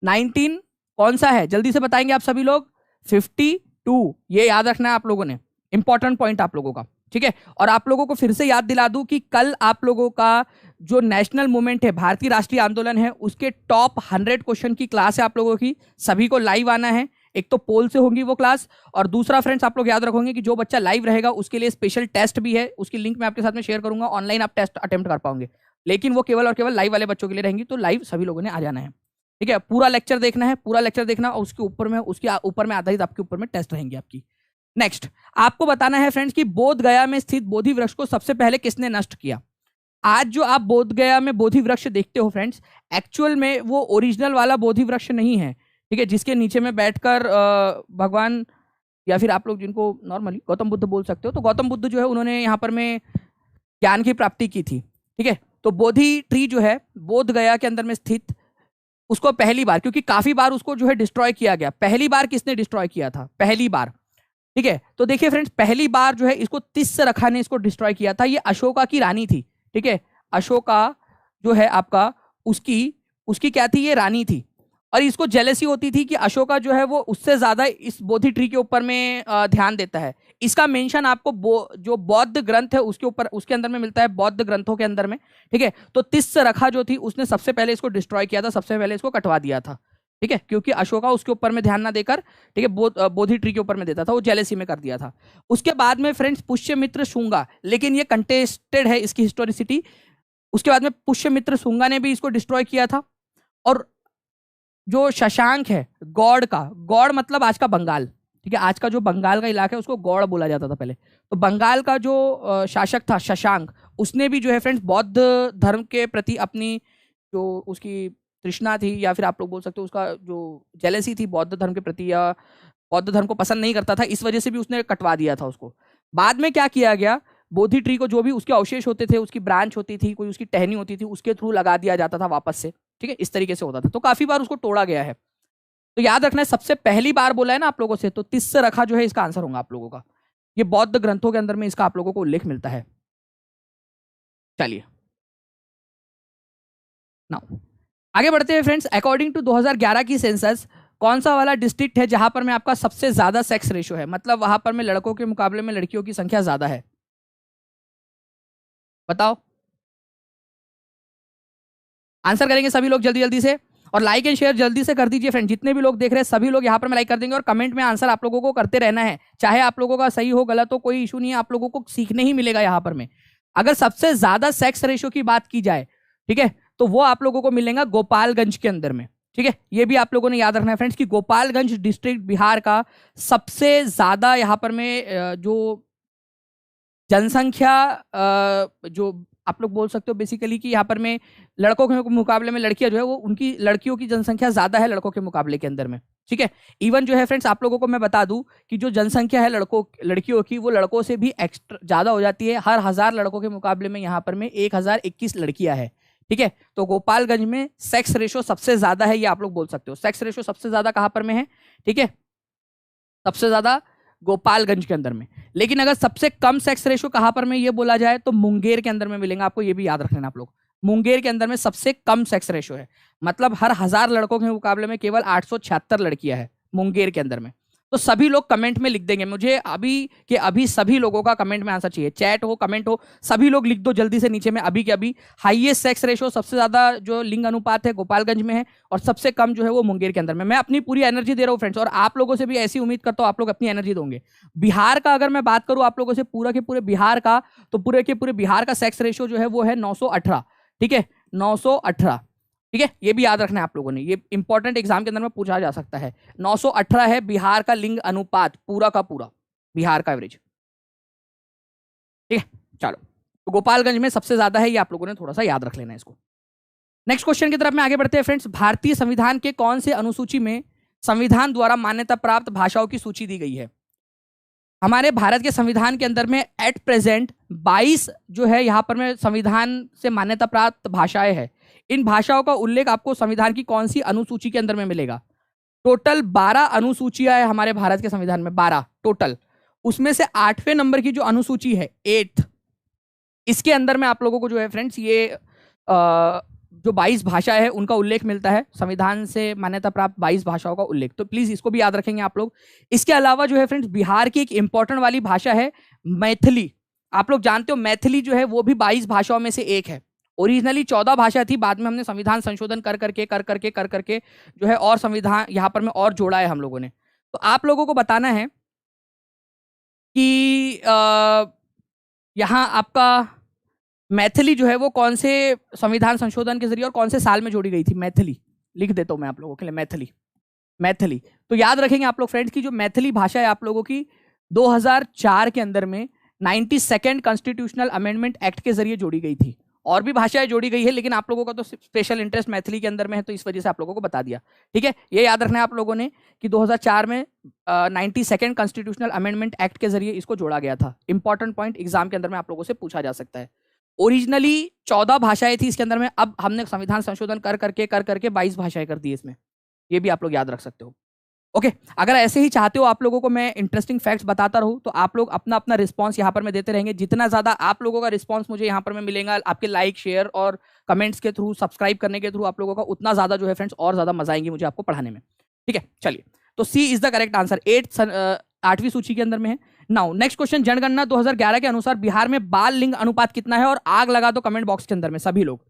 19 कौन सा है? जल्दी से बताएंगे आप सभी लोग। 52, ये याद रखना है आप लोगों ने, इंपॉर्टेंट पॉइंट आप लोगों का। ठीक है, और आप लोगों को फिर से याद दिला दूं कि कल आप लोगों का जो नेशनल मूवमेंट है, भारतीय राष्ट्रीय आंदोलन है, उसके टॉप 100 क्वेश्चन की क्लास है आप लोगों की। सभी को लाइव आना है। एक तो पोल से होगी वो क्लास, और दूसरा फ्रेंड्स आप लोग याद रखोगे कि जो बच्चा लाइव रहेगा उसके लिए स्पेशल टेस्ट भी है, उसकी लिंक मैं आपके साथ में शेयर करूंगा। ऑनलाइन आप टेस्ट अटेम्प्ट कर पाओगे, लेकिन वो केवल और केवल लाइव वाले बच्चों के लिए रहेंगी। तो लाइव सभी लोगों ने आ जाना है। ठीक है, पूरा लेक्चर देखना है, पूरा लेक्चर देखना, और उसके ऊपर में आधारित आपके ऊपर में टेस्ट रहेंगी आपकी। नेक्स्ट आपको बताना है फ्रेंड्स कि बोध गया में स्थित बोधि वृक्ष को सबसे पहले किसने नष्ट किया? आज जो आप बोध गया में बोधि वृक्ष देखते हो फ्रेंड्स, एक्चुअल में वो ओरिजिनल वाला बोधि वृक्ष नहीं है। ठीक है, जिसके नीचे में बैठकर भगवान, या फिर आप लोग जिनको नॉर्मली गौतम बुद्ध बोल सकते हो, तो गौतम बुद्ध जो है उन्होंने यहाँ पर में ज्ञान की प्राप्ति की थी। ठीक है, तो बोधि ट्री जो है बोध गया के अंदर में स्थित, उसको पहली बार, क्योंकि काफी बार उसको जो है डिस्ट्रॉय किया गया, पहली बार किसने डिस्ट्रॉय किया था? पहली बार। ठीक है, तो देखिए फ्रेंड्स, पहली बार जो है इसको तिस्सरखा ने इसको डिस्ट्रॉय किया था। ये अशोका की रानी थी। ठीक है, अशोका जो है आपका, उसकी क्या थी? ये रानी थी। और इसको जेलसी होती थी कि अशोका जो है वो उससे ज्यादा इस बोधि ट्री के ऊपर में ध्यान देता है। इसका मेंशन आपको जो बौद्ध ग्रंथ है उसके ऊपर, उसके अंदर में मिलता है, बौद्ध ग्रंथों के अंदर में। ठीक है, तो तिस्सरखा जो थी उसने सबसे पहले इसको डिस्ट्रॉय किया था, सबसे पहले इसको कटवा दिया था। ठीक है, क्योंकि अशोका उसके ऊपर में ध्यान ना देकर, ठीक है, बोधि ट्री के ऊपर में देता था, वो जेलेसी में कर दिया था। उसके बाद में फ्रेंड्स पुष्यमित्र शुंगा, लेकिन ये कंटेस्टेड है इसकी हिस्टोरिसिटी। उसके बाद में पुष्यमित्र शुंगा ने भी इसको डिस्ट्रॉय किया था। और जो शशांक है, गौड़ का, गौड़ मतलब आज का बंगाल, ठीक है, आज का जो बंगाल का इलाका है उसको गौड़ बोला जाता था पहले। तो बंगाल का जो शासक था शशांक, उसने भी जो है फ्रेंड्स बौद्ध धर्म के प्रति अपनी जो उसकी तृष्णा थी, या फिर आप लोग बोल सकते हो उसका जो जेलेसी थी बौद्ध धर्म के प्रति, या बौद्ध धर्म को पसंद नहीं करता था, इस वजह से भी उसने कटवा दिया था उसको। बाद में क्या किया गया, बोधि ट्री को जो भी उसके अवशेष होते थे, उसकी ब्रांच होती थी, कोई उसकी टहनी होती थी, उसके थ्रू लगा दिया जाता था वापस से। ठीक है, इस तरीके से होता था। तो काफी बार उसको तोड़ा गया है। तो याद रखना है, सबसे पहली बार बोला है ना आप लोगों से, तो तिस्सरखा जो है इसका आंसर होगा आप लोगों का। ये बौद्ध ग्रंथों के अंदर में इसका आप लोगों को उल्लेख मिलता है। चलिए नाउ आगे बढ़ते हैं फ्रेंड्स। अकॉर्डिंग टू 2011 की सेंसस कौन सा वाला डिस्ट्रिक्ट है जहां पर में आपका सबसे ज्यादा सेक्स रेशो है, मतलब वहां पर में लड़कों के मुकाबले में लड़कियों की संख्या ज्यादा है? बताओ, आंसर करेंगे सभी लोग जल्दी जल्दी से, और लाइक एंड शेयर जल्दी से कर दीजिए फ्रेंड। जितने भी लोग देख रहे हैं सभी लोग यहाँ पर मैं लाइक कर देंगे, और कमेंट में आंसर आप लोगों को करते रहना है, चाहे आप लोगों का सही हो गलत हो कोई इशू नहीं है, आप लोगों को सीखने ही मिलेगा यहाँ पर में। अगर सबसे ज्यादा सेक्स रेशो की बात की जाए, ठीक है, तो वो आप लोगों को मिलेगा गोपालगंज के अंदर में। ठीक है, ये भी आप लोगों ने याद रखना है फ्रेंड्स कि गोपालगंज डिस्ट्रिक्ट बिहार का सबसे ज्यादा यहाँ पर में जो जनसंख्या, जो आप लोग बोल सकते हो बेसिकली कि यहाँ पर में लड़कों के मुकाबले में लड़कियां जो है वो, उनकी लड़कियों की जनसंख्या ज्यादा है लड़कों के मुकाबले के अंदर में। ठीक है, इवन जो है फ्रेंड्स आप लोगों को मैं बता दूं कि जो जनसंख्या है लड़कियों की, वो लड़कों से भी एक्स्ट्रा ज्यादा हो जाती है। हर 1000 लड़कों के मुकाबले में यहाँ पर में 1021 लड़कियां है। ठीक है, तो गोपालगंज में सेक्स रेशो सबसे ज्यादा है, ये आप लोग बोल सकते हो। सेक्स रेशो सबसे ज्यादा कहां पर में है? ठीक है, सबसे ज्यादा गोपालगंज के अंदर में। लेकिन अगर सबसे कम सेक्स रेशो कहां पर में ये बोला जाए तो मुंगेर के अंदर में मिलेगा आपको, ये भी याद रखना आप लोग। मुंगेर के अंदर में सबसे कम सेक्स रेशो है, मतलब हर 1000 लड़कों के मुकाबले में केवल 876 लड़कियां हैं मुंगेर के अंदर में। तो सभी लोग कमेंट में लिख देंगे, मुझे अभी के अभी सभी लोगों का कमेंट में आंसर चाहिए, चैट हो कमेंट हो, सभी लोग लिख दो जल्दी से नीचे में अभी के अभी। हाईएस्ट सेक्स रेशो सबसे ज्यादा जो लिंग अनुपात है गोपालगंज में है, और सबसे कम जो है वो मुंगेर के अंदर में। मैं अपनी पूरी एनर्जी दे रहा हूँ फ्रेंड्स, और आप लोगों से भी ऐसी उम्मीद करता हूँ आप लोग अपनी एनर्जी दोगे। बिहार का अगर मैं बात करूँ आप लोगों से पूरा के पूरे बिहार का, तो पूरे के पूरे बिहार का सेक्स रेशो जो है वो है 918। ठीक है, 918। ठीक है, ये भी याद रखना है आप लोगों ने, ये इंपॉर्टेंट एग्जाम के अंदर में पूछा जा सकता है। 918 है बिहार का लिंग अनुपात, पूरा का पूरा बिहार का एवरेज। ठीक है, चलो, तो गोपालगंज में सबसे ज्यादा है, ये आप लोगों ने थोड़ा सा याद रख लेना है इसको। नेक्स्ट क्वेश्चन की तरफ में आगे बढ़ते हैं फ्रेंड्स। भारतीय संविधान के कौन से अनुसूची में संविधान द्वारा मान्यता प्राप्त भाषाओं की सूची दी गई है? हमारे भारत के संविधान के अंदर में एट प्रेजेंट 22 जो है यहाँ पर में संविधान से मान्यता प्राप्त भाषाएं हैं। इन भाषाओं का उल्लेख आपको संविधान की कौन सी अनुसूची के अंदर में मिलेगा? टोटल 12 अनुसूचियां है हमारे भारत के संविधान में, 12 टोटल। उसमें से 8वें नंबर की जो अनुसूची है 8th, इसके अंदर में आप लोगों को जो है फ्रेंड्स ये जो 22 भाषाएं है उनका उल्लेख मिलता है, संविधान से मान्यता प्राप्त 22 भाषाओं का उल्लेख। तो प्लीज इसको भी याद रखेंगे आप लोग। इसके अलावा जो है फ्रेंड्स बिहार की एक इंपॉर्टेंट वाली भाषा है मैथिली। आप लोग जानते हो मैथिली जो है वो भी 22 भाषाओं में से एक है। ओरिजिनली 14 भाषा थी, बाद में हमने संविधान संशोधन कर करके जो है और संविधान यहाँ पर में और जोड़ा है हम लोगों ने। तो आप लोगों को बताना है कि यहाँ आपका मैथिली जो है वो कौन से संविधान संशोधन के जरिए और कौन से साल में जोड़ी गई थी। मैथिली लिख देता हूं मैं आप लोगों के लिए, मैथिली। तो याद रखेंगे आप लोग फ्रेंड्स की जो मैथिली भाषा है आप लोगों की 2004 के अंदर में 92nd कॉन्स्टिट्यूशनल अमेंडमेंट एक्ट के जरिए जोड़ी गई थी। और भी भाषाएं जोड़ी गई है, लेकिन आप लोगों का तो स्पेशल इंटरेस्ट मैथिली के अंदर में है, तो इस वजह से आप लोगों को बता दिया। ठीक है, ये याद रखना है आप लोगों ने कि 2004 में 92nd कॉन्स्टिट्यूशनल अमेंडमेंट एक्ट के जरिए इसको जोड़ा गया था। इंपॉर्टेंट पॉइंट एग्जाम के अंदर में आप लोगों से पूछा जा सकता है। ओरिजिनली 14 भाषाएं थी इसके अंदर में, अब हमने संविधान संशोधन कर करके 22 भाषाएं कर दी इसमें, ये भी आप लोग याद रख सकते हो। ओके, अगर ऐसे ही चाहते हो आप लोगों को मैं इंटरेस्टिंग फैक्ट्स बताता रहूं तो आप लोग अपना अपना रिस्पांस यहाँ पर मैं देते रहेंगे। जितना ज्यादा आप लोगों का रिस्पांस मुझे यहाँ पर में मिलेगा आपके लाइक शेयर और कमेंट्स के थ्रू, सब्सक्राइब करने के थ्रू आप लोगों का, उतना ज्यादा जो है फ्रेंड्स और ज्यादा मजा आएंगी मुझे आपको पढ़ाने में। ठीक है, चलिए, तो सी इज द करेक्ट आंसर, 8वीं सूची के अंदर में है। नाउ नेक्स्ट क्वेश्चन, जनगणना 2011 के अनुसार बिहार में बाल लिंग अनुपात कितना है? और आग लगा दो कमेंट बॉक्स के अंदर में, सभी लोग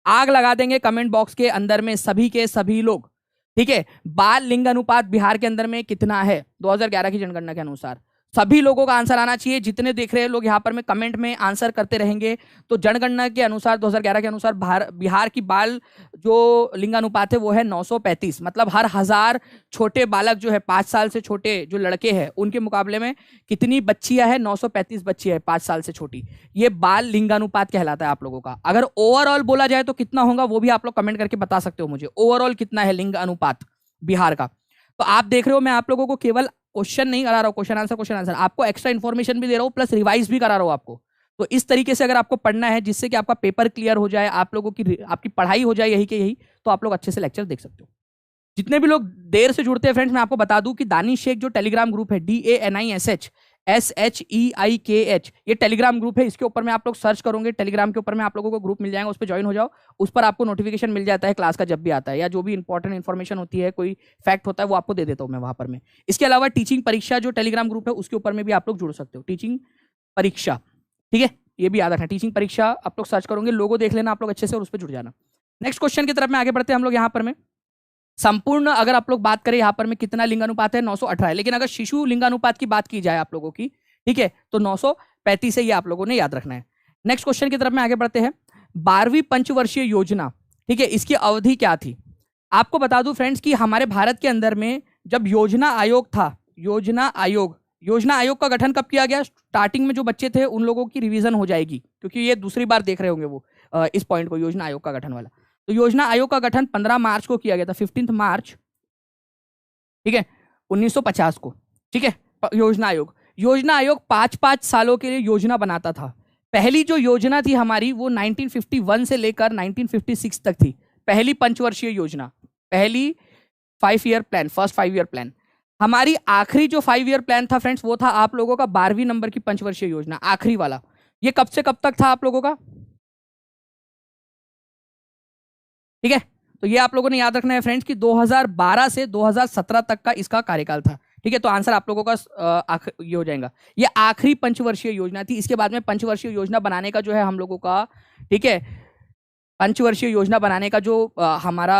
आग लगा देंगे कमेंट बॉक्स के अंदर में, सभी के सभी लोग। ठीक है, बाल लिंग अनुपात बिहार के अंदर में कितना है 2011 की जनगणना के अनुसार? सभी लोगों का आंसर आना चाहिए। जितने देख रहे हैं लोग यहाँ पर में कमेंट में आंसर करते रहेंगे। तो जनगणना के अनुसार 2011 के अनुसार बिहार की बाल जो लिंग अनुपात है वो है 935, मतलब हर 1000 छोटे बालक जो है 5 साल से छोटे जो लड़के हैं उनके मुकाबले में कितनी बच्चियां हैं? 935 बच्चियां है 5 साल से छोटी। ये बाल लिंगानुपात कहलाता है आप लोगों का। अगर ओवरऑल बोला जाए तो कितना होगा वो भी आप लोग कमेंट करके बता सकते हो मुझे, ओवरऑल कितना है लिंग अनुपात बिहार का। तो आप देख रहे हो मैं आप लोगों को केवल क्वेश्चन नहीं करा रहा हूं, क्वेश्चन आंसर, आपको एक्स्ट्रा इन्फॉर्मेशन भी दे रहा हूं, प्लस रिवाइज भी करा रहा हूं आपको। तो इस तरीके से अगर आपको पढ़ना है जिससे कि आपका पेपर क्लियर हो जाए, आप लोगों की आपकी पढ़ाई हो जाए यही के यही, तो आप लोग अच्छे से लेक्चर देख सकते हो। जितने भी लोग देर से जुड़ते हैं फ्रेंड्स, मैं आपको बता दूं कि दानिश शेख जो टेलीग्राम ग्रुप है DANISH SHEIKH, ये टेलीग्राम ग्रुप है। इसके ऊपर में आप लोग सर्च करोगे, टेलीग्राम के ऊपर में आप लोगों को ग्रुप मिल जाएगा, उस पर ज्वाइन हो जाओ। उस पर आपको नोटिफिकेशन मिल जाता है क्लास का जब भी आता है, या जो भी इंपॉर्टेंट इन्फॉर्मेशन होती है, कोई फैक्ट होता है, वो आपको दे देता हूँ मैं वहां पर में। इसके अलावा टीचिंग परीक्षा जो टेलीग्राम ग्रुप है उसके ऊपर में भी आप लोग जुड़ सकते हो, टीचिंग परीक्षा, ठीक है, ये भी याद रखना। टीचिंग परीक्षा आप लोग सर्च करोगे, लोगो देख लेना आप लोग अच्छे से और उस पर जुड़ जाना। नेक्स्ट क्वेश्चन की तरफ में आगे बढ़ते हैं हम लोग। यहाँ पर में संपूर्ण अगर आप लोग बात करें यहाँ पर में कितना लिंगानुपात है, 918 है। लेकिन अगर शिशु लिंगानुपात की बात की जाए आप लोगों की, ठीक है, तो 935 है, ये आप लोगों ने याद रखना है। नेक्स्ट क्वेश्चन की तरफ में आगे बढ़ते हैं। 12वीं पंचवर्षीय योजना, ठीक है, इसकी अवधि क्या थी? आपको बता दूं फ्रेंड्स कि हमारे भारत के अंदर में जब योजना आयोग था, योजना आयोग का गठन कब किया गया? स्टार्टिंग में जो बच्चे थे उन लोगों की रिवीजन हो जाएगी, क्योंकि ये दूसरी बार देख रहे होंगे वो इस पॉइंट को, योजना आयोग का गठन वाला। तो योजना आयोग का गठन 15 मार्च को किया गया था, 15 मार्च, ठीक है, 1950 को, ठीक है। योजना आयोग 5-5 सालों के लिए योजना बनाता था। पहली जो योजना थी हमारी वो 1951 से लेकर 1956 तक थी, पहली पंचवर्षीय योजना, पहली 5 year plan, first 5 year plan. हमारी आखिरी जो 5 ईयर प्लान था फ्रेंड्स, वो था आप लोगों का 12वीं नंबर की पंचवर्षीय योजना, आखिरी वाला। ये कब से कब तक था आप लोगों का? ठीक है, तो ये आप लोगों ने याद रखना है फ्रेंड्स कि 2012 से 2017 तक का इसका कार्यकाल था, ठीक है। तो आंसर आप लोगों का ये हो जाएगा, ये आखिरी पंचवर्षीय योजना थी। इसके बाद में पंचवर्षीय योजना बनाने का जो है हम लोगों का, ठीक है, पंचवर्षीय योजना बनाने का जो हमारा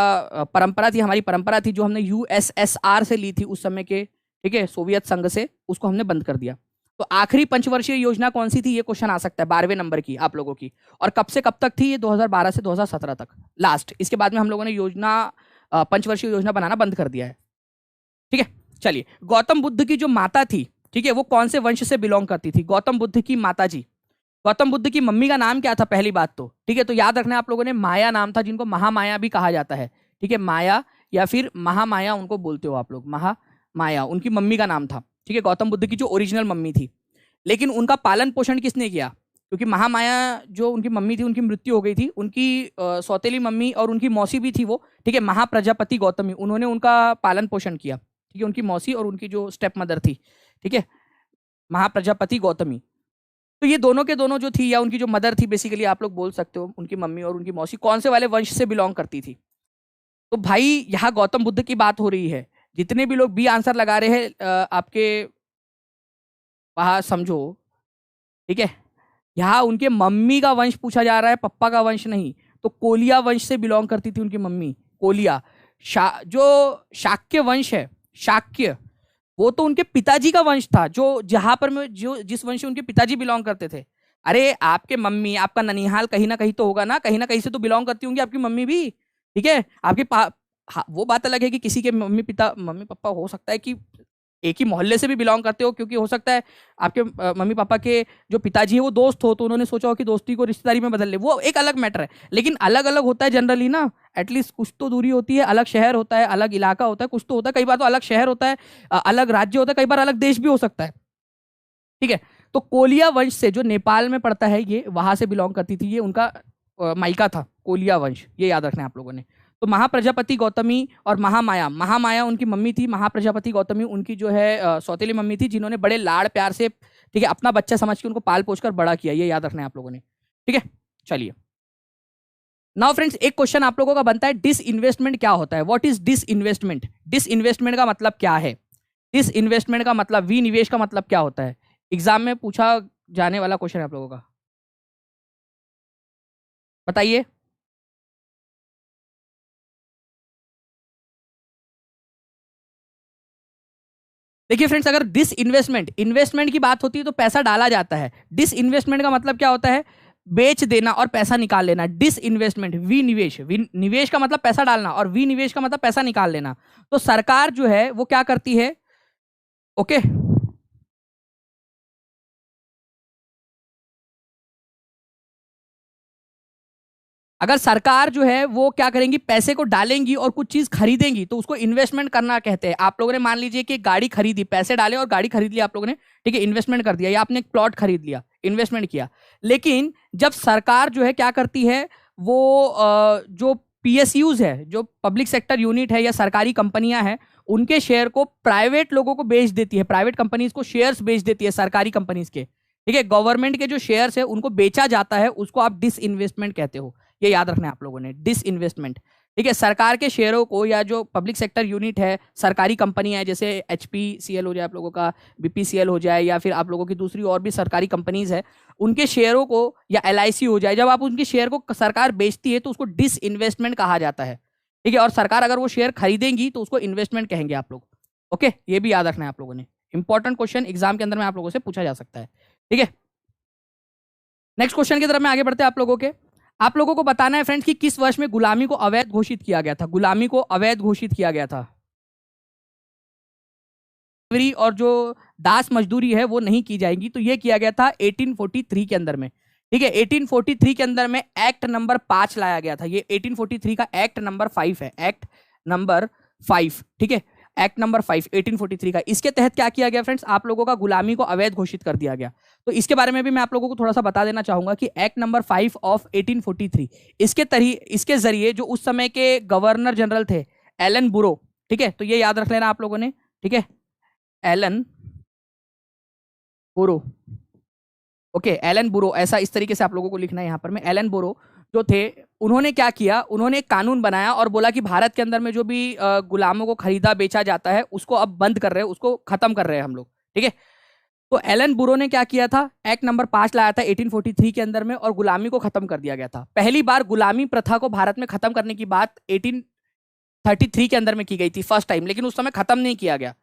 परंपरा थी, हमारी परंपरा थी, जो हमने USSR से ली थी उस समय के, ठीक है, सोवियत संघ से, उसको हमने बंद कर दिया। तो आखिरी पंचवर्षीय योजना कौन सी थी, ये क्वेश्चन आ सकता है 12वें नंबर की आप लोगों की। और कब से कब तक थी? ये 2012 से 2017 तक लास्ट। इसके बाद में हम लोगों ने योजना पंचवर्षीय योजना बनाना बंद कर दिया है, ठीक है। चलिए, गौतम बुद्ध की जो माता थी, ठीक है, वो कौन से वंश से बिलोंग करती थी? गौतम बुद्ध की माता जी, गौतम बुद्ध की मम्मी का नाम क्या था? पहली बात तो, ठीक है, तो याद रखना है आप लोगों ने, माया नाम था, जिनको महामाया भी कहा जाता है, ठीक है, माया या फिर महामाया उनको बोलते हो आप लोग, महामाया उनकी मम्मी का नाम था, ठीक है, गौतम बुद्ध की जो ओरिजिनल मम्मी थी। लेकिन उनका पालन पोषण किसने किया? क्योंकि महामाया जो उनकी मम्मी थी, उनकी मृत्यु हो गई थी, उनकी सौतेली मम्मी और उनकी मौसी भी थी वो, ठीक है, महाप्रजापति गौतमी, उन्होंने उनका पालन पोषण किया, ठीक है, उनकी मौसी और उनकी जो स्टेप मदर थी, ठीक है, महाप्रजापति गौतमी। तो ये दोनों के दोनों जो थी, या उनकी जो मदर थी बेसिकली, आप लोग बोल सकते हो, उनकी मम्मी और उनकी मौसी कौन से वाले वंश से बिलोंग करती थी? तो भाई यहाँ गौतम बुद्ध की बात हो रही है। जितने भी लोग बी आंसर लगा रहे हैं आपके वहां समझो, ठीक है, यहाँ उनके मम्मी का वंश पूछा जा रहा है, पप्पा का वंश नहीं। तो कोलिया वंश से बिलोंग करती थी उनकी मम्मी, कोलिया। जो शाक्य वंश है, शाक्य, वो तो उनके पिताजी का वंश था, जो जहां पर में जो जिस वंश से उनके पिताजी बिलोंग करते थे। अरे आपके मम्मी, आपका ननिहाल कहीं ना कहीं तो होगा ना, कहीं ना कहीं से तो बिलोंग करती होंगी आपकी मम्मी भी, ठीक है। आपके हाँ, वो बात अलग है कि किसी के मम्मी पापा हो सकता है कि एक ही मोहल्ले से भी बिलोंग करते हो, क्योंकि हो सकता है आपके मम्मी पापा के जो पिताजी है वो दोस्त हो, तो उन्होंने सोचा हो कि दोस्ती को रिश्तेदारी में बदल ले, वो एक अलग मैटर है। लेकिन अलग अलग होता है जनरली ना, एटलीस्ट कुछ तो दूरी होती है, अलग शहर होता है, अलग इलाका होता है, कुछ तो होता है, कई बार तो अलग शहर होता है, अलग राज्य होता है, कई बार अलग देश भी हो सकता है, ठीक है। तो कोलिया वंश से, जो नेपाल में पड़ता है, ये वहां से बिलोंग करती थी, ये उनका मायका था, कोलिया वंश, ये याद रखना है आप लोगों ने। तो महाप्रजापति गौतमी और महामाया उनकी मम्मी थी, महाप्रजापति गौतमी उनकी जो है सौतेली मम्मी थी, जिन्होंने बड़े लाड़ प्यार से, ठीक है, अपना बच्चा समझ के उनको पाल पोष कर बड़ा किया, ये याद रखना है आप लोगों ने, ठीक है। चलिए, नाउ फ्रेंड्स, एक क्वेश्चन आप लोगों का बनता है, डिसइन्वेस्टमेंट क्या होता है? What is disinvestment? डिसइन्वेस्टमेंट का मतलब क्या है? डिसइन्वेस्टमेंट का मतलब, विनिवेश का मतलब क्या होता है? एग्जाम में पूछा जाने वाला क्वेश्चन है आप लोगों का, बताइए। देखिए फ्रेंड्स, अगर डिसइन्वेस्टमेंट, इन्वेस्टमेंट की बात होती है तो पैसा डाला जाता है। डिसइन्वेस्टमेंट का मतलब क्या होता है? बेच देना और पैसा निकाल लेना। डिसइन्वेस्टमेंट, विनिवेश, निवेश का मतलब पैसा डालना और विनिवेश का मतलब पैसा निकाल लेना। तो सरकार जो है वो क्या करती है? ओके, अगर सरकार जो है वो क्या करेंगी, पैसे को डालेंगी और कुछ चीज खरीदेंगी, तो उसको इन्वेस्टमेंट करना कहते हैं। आप लोगों ने मान लीजिए कि गाड़ी खरीदी, पैसे डाले और गाड़ी खरीद लिया आप लोगों ने, ठीक है, इन्वेस्टमेंट कर दिया, या आपने एक प्लॉट खरीद लिया, इन्वेस्टमेंट किया। लेकिन जब सरकार जो है क्या करती है, वो जो पीएसयूज है, जो पब्लिक सेक्टर यूनिट है या सरकारी कंपनियां हैं, उनके शेयर को प्राइवेट लोगों को बेच देती है, प्राइवेट कंपनीज को शेयर्स बेच देती है सरकारी कंपनीज के, ठीक है। गवर्नमेंट के जो शेयर्स है उनको बेचा जाता है, उसको आप डिसइन्वेस्टमेंट कहते हो, ये याद रखना है आप लोगों ने, डिसइन्वेस्टमेंट, ठीक है। सरकार के शेयरों को या जो पब्लिक सेक्टर यूनिट है, सरकारी कंपनियां हैं, जैसे एचपीसीएल हो जाए आप लोगों का, बीपीसीएल हो जाए, या फिर आप लोगों की दूसरी और भी सरकारी कंपनीज है, उनके शेयरों को, या एलआईसी हो जाए, जब आप उनके शेयर को सरकार बेचती है तो उसको डिसइन्वेस्टमेंट कहा जाता है, ठीक है। और सरकार अगर वो शेयर खरीदेंगी तो उसको इन्वेस्टमेंट कहेंगे आप लोग, ओके। ये भी याद रखना है आप लोगों ने, इंपॉर्टेंट क्वेश्चन एग्जाम के अंदर में आप लोगों से पूछा जा सकता है, ठीक है। नेक्स्ट क्वेश्चन की तरफ में आगे बढ़ते हैं आप लोगों को बताना है फ्रेंड्स कि किस वर्ष में गुलामी को अवैध घोषित किया गया था, गुलामी को अवैध घोषित किया गया था। और जो दास मजदूरी है वो नहीं की जाएगी, तो ये किया गया था 1843 के अंदर में, ठीक है। 1843 के अंदर में एक्ट नंबर 5 लाया गया था, ये 1843 का एक्ट नंबर 5 है, एक्ट नंबर 5, ठीक है। एक्ट नंबर 5 1843 का, इसके तहत क्या किया गया फ्रेंड्स, आप लोगों का गुलामी को अवैध घोषित कर दिया गया। तो इसके बारे में भी मैं आप लोगों को थोड़ा सा बता देना चाहूंगा कि एक्ट नंबर 5 ऑफ 1843, इसके जरिए जो उस समय के गवर्नर जनरल थे एलन बुरो, ठीक है, तो ये याद रख लेना आप लोगों ने, ठीक है, एलन बुरो, ओके, एलन बुरो, ऐसा इस तरीके से आप लोगों को लिखना है यहाँ पर में। एलन बुरो जो थे, उन्होंने क्या किया, उन्होंने एक कानून बनाया और बोला कि भारत के अंदर में जो भी गुलामों को खरीदा बेचा जाता है उसको अब बंद कर रहे हैं, उसको खत्म कर रहे हैं हम लोग, ठीक है। तो एलन बुरो ने क्या किया था, एक्ट नंबर 5 लाया था 1843 के अंदर में और गुलामी को खत्म कर दिया गया था। पहली बार गुलामी प्रथा को भारत में खत्म करने की बात 1833 के अंदर में की गई थी फर्स्ट टाइम, लेकिन उस समय खत्म नहीं किया गया।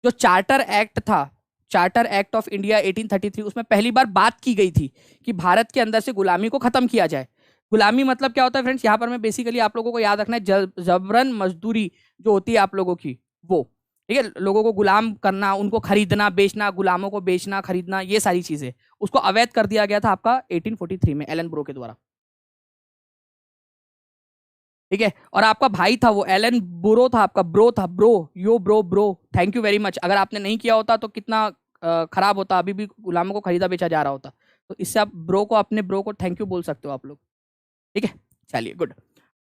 जो चार्टर एक्ट था, चार्टर एक्ट ऑफ इंडिया 1833, उसमें पहली बार बात की गई थी कि भारत के अंदर से गुलामी को खत्म किया जाए। गुलामी मतलब क्या होता है फ्रेंड्स, यहाँ पर मैं बेसिकली आप लोगों को याद रखना है, जबरन मजदूरी जो होती है आप लोगों की, वो, ठीक है, लोगों को गुलाम करना, उनको खरीदना बेचना, गुलामों को बेचना खरीदना, ये सारी चीजें, उसको अवैध कर दिया गया था आपका 1843 में एलन ब्रो के द्वारा, ठीक है। और आपका भाई था वो एलन बुरो था, आपका ब्रो था, bro, thank you very much. अगर आपने नहीं किया होता तो कितना खराब होता, अभी भी गुलामों को खरीदा बेचा जा रहा होता। तो इससे आप अपने ब्रो को थैंक यू बोल सकते हो आप लोग, ठीक है। चलिए गुड,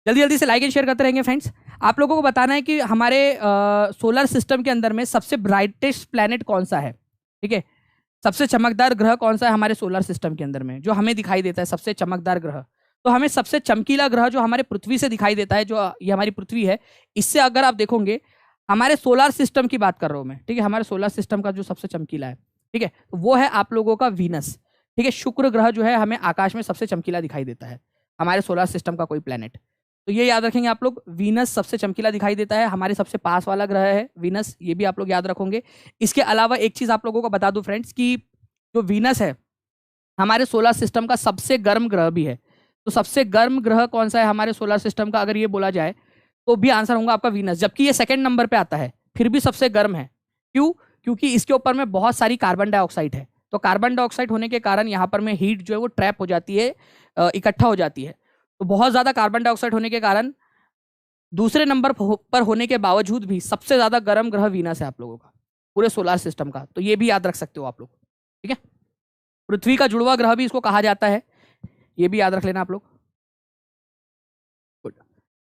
जल्दी जल्दी से लाइक एंड शेयर करते रहेंगे फ्रेंड्स। आप लोगों को बताना है कि हमारे सोलर सिस्टम के अंदर में सबसे ब्राइटेस्ट प्लैनेट कौन सा है, ठीक है, सबसे चमकदार ग्रह कौन सा है हमारे सोलर सिस्टम के अंदर में, जो हमें दिखाई देता है सबसे चमकदार ग्रह। तो हमें सबसे चमकीला ग्रह जो हमारे पृथ्वी से दिखाई देता है, जो ये हमारी पृथ्वी है, इससे अगर आप देखोगे, हमारे सोलर सिस्टम की बात कर रहा हूं मैं, ठीक है, हमारे सोलर सिस्टम का जो सबसे चमकीला है, ठीक है, वो है आप लोगों का वीनस, ठीक है। शुक्र ग्रह जो है हमें आकाश में सबसे चमकीला दिखाई देता है, हमारे सोलर सिस्टम का कोई प्लेनेट। तो ये याद रखेंगे आप लोग, वीनस सबसे चमकीला दिखाई देता है, हमारे सबसे पास वाला ग्रह है वीनस, ये भी आप लोग याद रखोगे। इसके अलावा एक चीज आप लोगों को बता दूं फ्रेंड्स कि जो वीनस है हमारे सोलर सिस्टम का सबसे गर्म ग्रह भी है। तो सबसे गर्म ग्रह कौन सा है हमारे सोलर सिस्टम का, अगर ये बोला जाए तो भी आंसर होगा आपका वीनस, जबकि ये सेकंड नंबर पे आता है, फिर भी सबसे गर्म है। क्यों? क्योंकि इसके ऊपर में बहुत सारी कार्बन डाइऑक्साइड है, तो कार्बन डाइऑक्साइड होने के कारण यहाँ पर में हीट जो है वो ट्रैप हो जाती है, इकट्ठा हो जाती है। तो बहुत ज्यादा कार्बन डाइऑक्साइड होने के कारण दूसरे नंबर पर होने के बावजूद भी सबसे ज्यादा गर्म ग्रह वीनस है आप लोगों का पूरे सोलर सिस्टम का। तो ये भी याद रख सकते हो आप लोग, ठीक है। पृथ्वी का जुड़वा ग्रह भी इसको कहा जाता है, ये भी याद रख लेना आप लोग। गुड,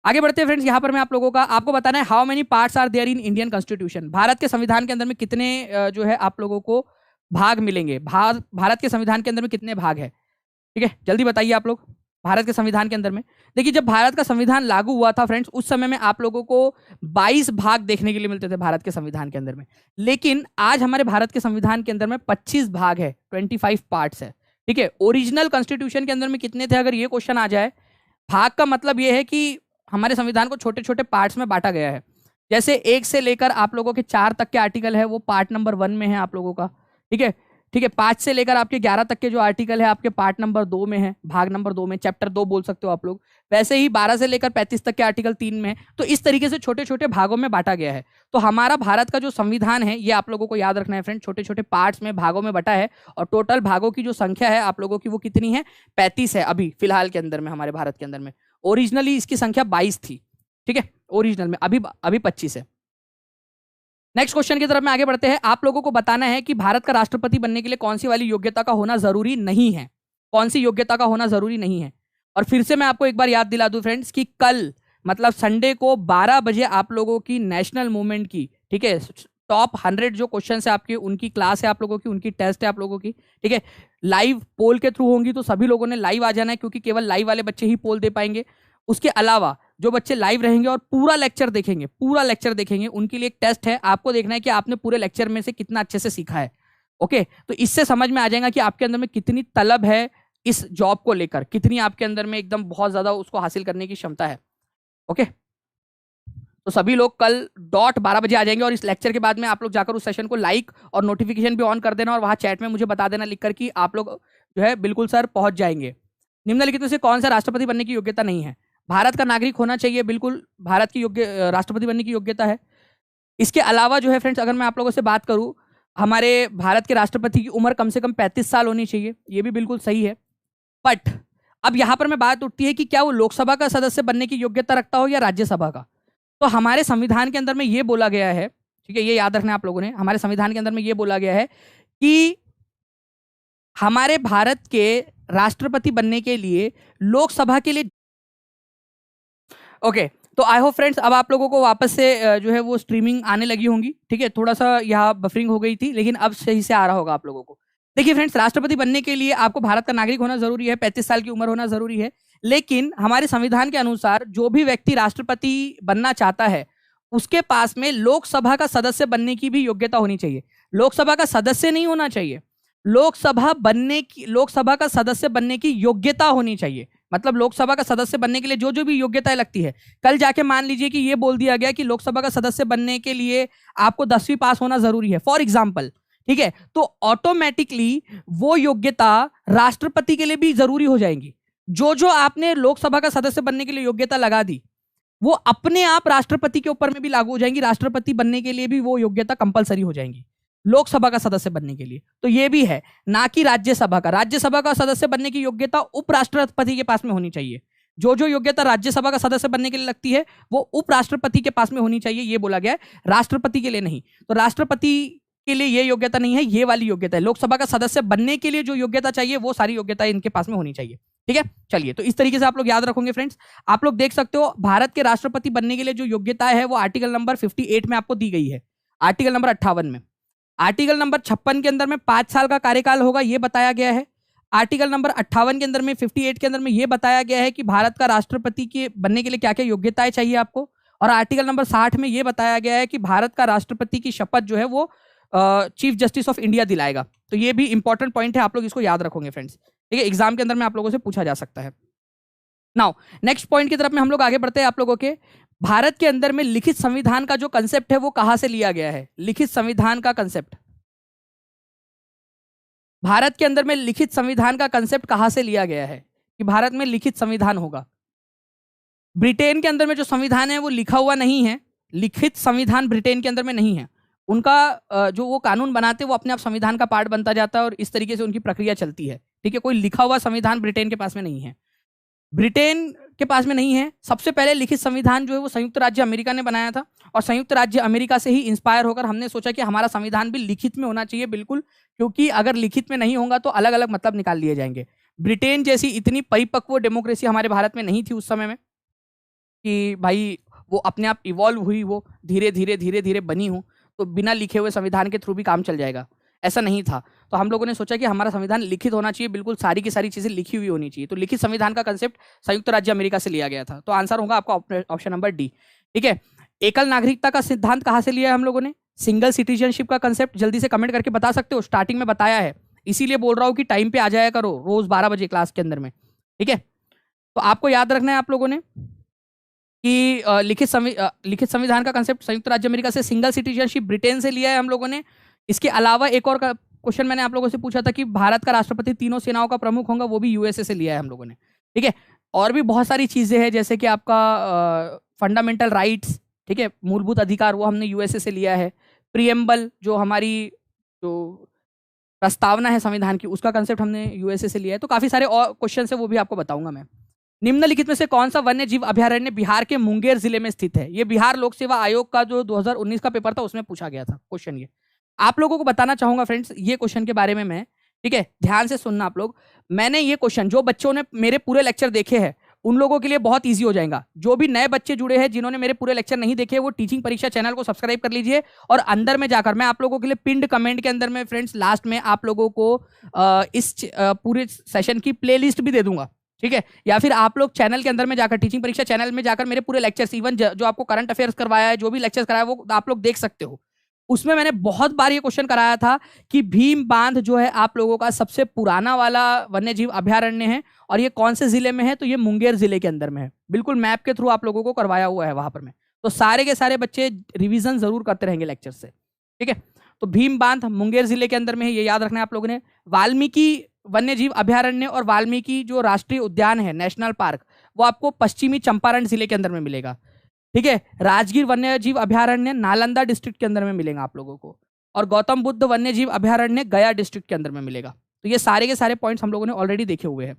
आगे बढ़ते हैं फ्रेंड्स। यहाँ पर मैं आप लोगों का आपको बताना है how many parts are there in Indian constitution, Bharat के संविधान के अंदर में कितने जो है आप लोगों को भाग मिलेंगे, भारत के संविधान के अंदर में कितने भाग है, ठीक है, जल्दी बताइए आप लोग। भारत के संविधान के अंदर में देखिए, जब भारत का संविधान लागू हुआ था फ्रेंड्स, उस समय में आप लोगों को 22 भाग देखने के लिए मिलते थे भारत के संविधान के अंदर में, लेकिन आज हमारे भारत के संविधान के अंदर में 25 भाग है, 25 पार्ट्स है, ठीक है। ओरिजिनल कॉन्स्टिट्यूशन के अंदर में कितने थे, अगर ये क्वेश्चन आ जाए, भाग का मतलब ये है कि हमारे संविधान को छोटे छोटे पार्ट्स में बांटा गया है। जैसे 1 से लेकर आप लोगों के 4 तक के आर्टिकल है वो पार्ट नंबर 1 में है आप लोगों का, ठीक है, ठीक है। 5 से लेकर आपके 11 तक के जो आर्टिकल है आपके पार्ट नंबर 2 में है, भाग नंबर 2 में, चैप्टर 2 बोल सकते हो आप लोग। वैसे ही 12 से लेकर 35 तक के आर्टिकल 3 में है। तो इस तरीके से छोटे छोटे भागों में बांटा गया है। तो हमारा भारत का जो संविधान है ये आप लोगों को याद रखना है फ्रेंड, छोटे छोटे पार्ट्स में भागों में बटा है, और टोटल भागों की जो संख्या है आप लोगों की वो कितनी है, 35 है अभी फिलहाल के अंदर में हमारे भारत के अंदर में। ओरिजिनली इसकी संख्या 22 थी, ठीक है, ओरिजिनल में, अभी 25 है। नेक्स्ट क्वेश्चन की तरफ में आगे बढ़ते हैं। आप लोगों को बताना है कि भारत का राष्ट्रपति बनने के लिए कौन सी वाली योग्यता का होना जरूरी नहीं है, कौन सी योग्यता का होना जरूरी नहीं है। और फिर से मैं आपको एक बार याद दिला दूं फ्रेंड्स कि कल मतलब संडे को 12 बजे आप लोगों की नेशनल मूवमेंट की, ठीक है, टॉप 100 जो क्वेश्चन है आपके, उनकी क्लास है आप लोगों की, उनकी टेस्ट है आप लोगों की, ठीक है, लाइव पोल के थ्रू होंगी, तो सभी लोगों ने लाइव आ जाना है, क्योंकि केवल लाइव वाले बच्चे ही पोल दे पाएंगे। उसके अलावा जो बच्चे लाइव रहेंगे और पूरा लेक्चर देखेंगे, उनके लिए एक टेस्ट है, आपको देखना है कि आपने पूरे लेक्चर में से कितना अच्छे से सीखा है। ओके, तो इससे समझ में आ जाएगा कि आपके अंदर में कितनी तलब है इस जॉब को लेकर, कितनी आपके अंदर में एकदम बहुत ज्यादा उसको हासिल करने की क्षमता है। ओके, तो सभी लोग कल डॉट 12 बजे आ जाएंगे, और इस लेक्चर के बाद में आप लोग जाकर उस सेशन को लाइक और नोटिफिकेशन भी ऑन कर देना, और वहां चैट में मुझे बता देना लिखकर कि आप लोग जो है बिल्कुल सर पहुंच जाएंगे। निम्नलिखित में से कौन सा राष्ट्रपति बनने की योग्यता नहीं है? भारत का नागरिक होना चाहिए, बिल्कुल भारत की योग्य राष्ट्रपति बनने की योग्यता है। इसके अलावा जो है फ्रेंड्स, अगर मैं आप लोगों से बात करूं, हमारे भारत के राष्ट्रपति की उम्र कम से कम 35 साल होनी चाहिए, ये भी बिल्कुल सही है। बट अब यहां पर मैं बात उठती है कि क्या वो लोकसभा का सदस्य बनने की योग्यता रखता हो या राज्यसभा का? तो हमारे संविधान के अंदर में ये बोला गया है, ठीक है, ये याद रखना आप लोगों ने, हमारे संविधान के अंदर में ये बोला गया है कि हमारे भारत के राष्ट्रपति बनने के लिए लोकसभा के लिए ओके, तो आई होप फ्रेंड्स अब आप लोगों को वापस से जो है वो स्ट्रीमिंग आने लगी होंगी, ठीक है, थोड़ा सा यहाँ बफरिंग हो गई थी, लेकिन अब सही से आ रहा होगा आप लोगों को। देखिए फ्रेंड्स, राष्ट्रपति बनने के लिए आपको भारत का नागरिक होना जरूरी है, 35 साल की उम्र होना जरूरी है, लेकिन हमारे संविधान के अनुसार जो भी व्यक्ति राष्ट्रपति बनना चाहता है उसके पास में लोकसभा का सदस्य बनने की भी योग्यता होनी चाहिए। लोकसभा का सदस्य नहीं होना चाहिए, लोकसभा का सदस्य बनने की योग्यता होनी चाहिए। मतलब लोकसभा का सदस्य बनने के लिए जो जो भी योग्यताएं लगती है, कल जाके मान लीजिए कि ये बोल दिया गया कि लोकसभा का सदस्य बनने के लिए आपको 10वीं पास होना जरूरी है फॉर एग्जाम्पल, ठीक है, तो ऑटोमेटिकली वो योग्यता राष्ट्रपति के लिए भी जरूरी हो जाएंगी। जो जो आपने लोकसभा का सदस्य बनने के लिए योग्यता लगा दी, वो अपने आप राष्ट्रपति के ऊपर में भी लागू हो जाएंगी, राष्ट्रपति बनने के लिए भी वो योग्यता कंपलसरी हो जाएंगी लोकसभा का सदस्य बनने के लिए। तो ये भी है, ना कि राज्यसभा का। राज्यसभा का सदस्य बनने की योग्यता उपराष्ट्रपति के पास में होनी चाहिए। जो जो योग्यता राज्यसभा का सदस्य बनने के लिए लगती है वो उपराष्ट्रपति के पास में होनी चाहिए, ये बोला गया है, राष्ट्रपति के लिए नहीं। तो राष्ट्रपति के लिए ये योग्यता नहीं है, ये वाली योग्यता है। लोकसभा का सदस्य बनने के लिए जो योग्यता चाहिए वो सारी योग्यता इनके पास में होनी चाहिए, ठीक है। चलिए, तो इस तरीके से आप लोग याद रखोगे फ्रेंड्स। आप लोग देख सकते हो भारत के राष्ट्रपति बनने के लिए जो योग्यता है वो आर्टिकल नंबर 58 में आपको दी गई है, आर्टिकल नंबर 58 में। आर्टिकल नंबर 56 के अंदर में 5 साल का कार्यकाल होगा, ये बताया गया है। आर्टिकल नंबर 58 के अंदर में 58 के अंदर में ये बताया गया है कि भारत का राष्ट्रपति के बनने के लिए क्या क्या योग्यताएं चाहिए आपको। और आर्टिकल नंबर 60 में ये बताया गया है कि भारत का राष्ट्रपति की शपथ जो है वो चीफ जस्टिस ऑफ इंडिया दिलाएगा। तो ये भी इंपॉर्टेंट पॉइंट है, आप लोग इसको याद रखोगे फ्रेंड्स, ठीक है। एग्जाम के अंदर में आप लोगों से पूछा जा सकता है। नाउ नेक्स्ट पॉइंट की तरफ में हम लोग आगे बढ़ते हैं। आप लोगों के भारत के अंदर में लिखित संविधान का जो कंसेप्ट है वो कहां से लिया गया है? लिखित संविधान का कंसेप्ट, भारत के अंदर में लिखित संविधान का कंसेप्ट कहां से लिया गया है कि भारत में लिखित संविधान होगा? ब्रिटेन के अंदर में जो संविधान है वो लिखा हुआ नहीं है, लिखित संविधान ब्रिटेन के अंदर में नहीं है। उनका जो वो कानून बनाते हैं वो अपने आप संविधान का पार्ट बनता जाता है और इस तरीके से उनकी प्रक्रिया चलती है, ठीक है। कोई लिखा हुआ संविधान ब्रिटेन के पास में नहीं है, ब्रिटेन के पास में नहीं है। सबसे पहले लिखित संविधान जो है वो संयुक्त राज्य अमेरिका ने बनाया था, और संयुक्त राज्य अमेरिका से ही इंस्पायर होकर हमने सोचा कि हमारा संविधान भी लिखित में होना चाहिए, बिल्कुल, क्योंकि अगर लिखित में नहीं होगा तो अलग अलग मतलब निकाल लिए जाएंगे। ब्रिटेन जैसी इतनी परिपक्व डेमोक्रेसी हमारे भारत में नहीं थी उस समय में कि भाई वो अपने आप इवॉल्व हुई, वो धीरे धीरे बनी हो, तो बिना लिखे हुए संविधान के थ्रू भी काम चल जाएगा, ऐसा नहीं था। तो हम लोगों ने सोचा कि हमारा संविधान लिखित होना चाहिए, बिल्कुल सारी की सारी चीजें लिखी हुई होनी चाहिए। तो लिखित संविधान का कंसेप्ट संयुक्त राज्य अमेरिका से लिया गया था। तो आंसर होगा आपका ऑप्शन नंबर डी, ठीक है। एकल नागरिकता का सिद्धांत कहां से लिया है हम लोगों ने? सिंगल सिटीजनशिप का कंसेप्ट जल्दी से कमेंट करके बता सकते हो? स्टार्टिंग में बताया है, इसीलिए बोल रहा हूं कि टाइम पे आ जाया करो रोज 12 बजे क्लास के अंदर में, ठीक है। तो आपको याद रखना है आप लोगों ने कि लिखित संविधान का कंसेप्ट संयुक्त राज्य अमेरिका से, सिंगल सिटीजनशिप ब्रिटेन से लिया है हम लोगों ने। इसके अलावा एक और क्वेश्चन मैंने आप लोगों से पूछा था कि भारत का राष्ट्रपति तीनों सेनाओं का प्रमुख होगा, वो भी यूएसए से लिया है हम लोगों ने, ठीक है। और भी बहुत सारी चीजें हैं जैसे कि आपका फंडामेंटल राइट्स, ठीक है, मूलभूत अधिकार, वो हमने यूएसए से लिया है। प्रिएम्बल जो हमारी जो प्रस्तावना है संविधान की, उसका कंसेप्ट हमने यूएसए से लिया है। तो काफी सारे और क्वेश्चन है, वो भी आपको बताऊंगा मैं। निम्नलिखित में से कौन सा वन्य जीव अभयारण्य बिहार के मुंगेर जिले में स्थित है? ये बिहार लोक सेवा आयोग का जो 2019 का पेपर था उसमें पूछा गया था क्वेश्चन। ये आप लोगों को बताना चाहूंगा फ्रेंड्स, ये क्वेश्चन के बारे में मैं, ठीक है, ध्यान से सुनना आप लोग। मैंने ये क्वेश्चन, जो बच्चों ने मेरे पूरे लेक्चर देखे हैं उन लोगों के लिए बहुत ईजी हो जाएगा। जो भी नए बच्चे जुड़े हैं जिन्होंने मेरे पूरे लेक्चर नहीं देखे, वो टीचिंग परीक्षा चैनल को सब्सक्राइब कर लीजिए, और अंदर में जाकर मैं आप लोगों के लिए पिंड कमेंट के अंदर में फ्रेंड्स लास्ट में आप लोगों को इस पूरे सेशन की प्लेलिस्ट भी दे दूंगा, ठीक है। या फिर आप लोग चैनल के अंदर में जाकर, टीचिंग परीक्षा चैनल में जाकर मेरे पूरे लेक्चर्स, इवन जो आपको करंट अफेयर्स करवाया है, जो भी लेक्चर्स कराया वो आप लोग देख सकते हो। उसमें मैंने बहुत बार ये क्वेश्चन कराया था कि भीम बांध जो है आप लोगों का सबसे पुराना वाला वन्य जीव अभयारण्य है, और ये कौन से जिले में है, तो ये मुंगेर जिले के अंदर में है। बिल्कुल मैप के थ्रू आप लोगों को करवाया हुआ है वहां पर में। तो सारे के सारे बच्चे रिवीजन जरूर करते रहेंगे लेक्चर से, ठीक है। तो भीम बांध मुंगेर जिले के अंदर में है, ये याद रखना है आप लोगों ने। वाल्मीकि वन्य जीव अभयारण्य और वाल्मीकि जो राष्ट्रीय उद्यान है, नेशनल पार्क, वो आपको पश्चिमी चंपारण जिले के अंदर में मिलेगा, ठीक है। राजगीर वन्य जीव अभयारण्य नालंदा डिस्ट्रिक्ट के अंदर में मिलेगा आप लोगों को, और गौतम बुद्ध वन्य जीव अभयारण्य गया डिस्ट्रिक्ट के अंदर में मिलेगा। तो ये सारे के सारे पॉइंट्स हम लोगों ने ऑलरेडी देखे हुए हैं।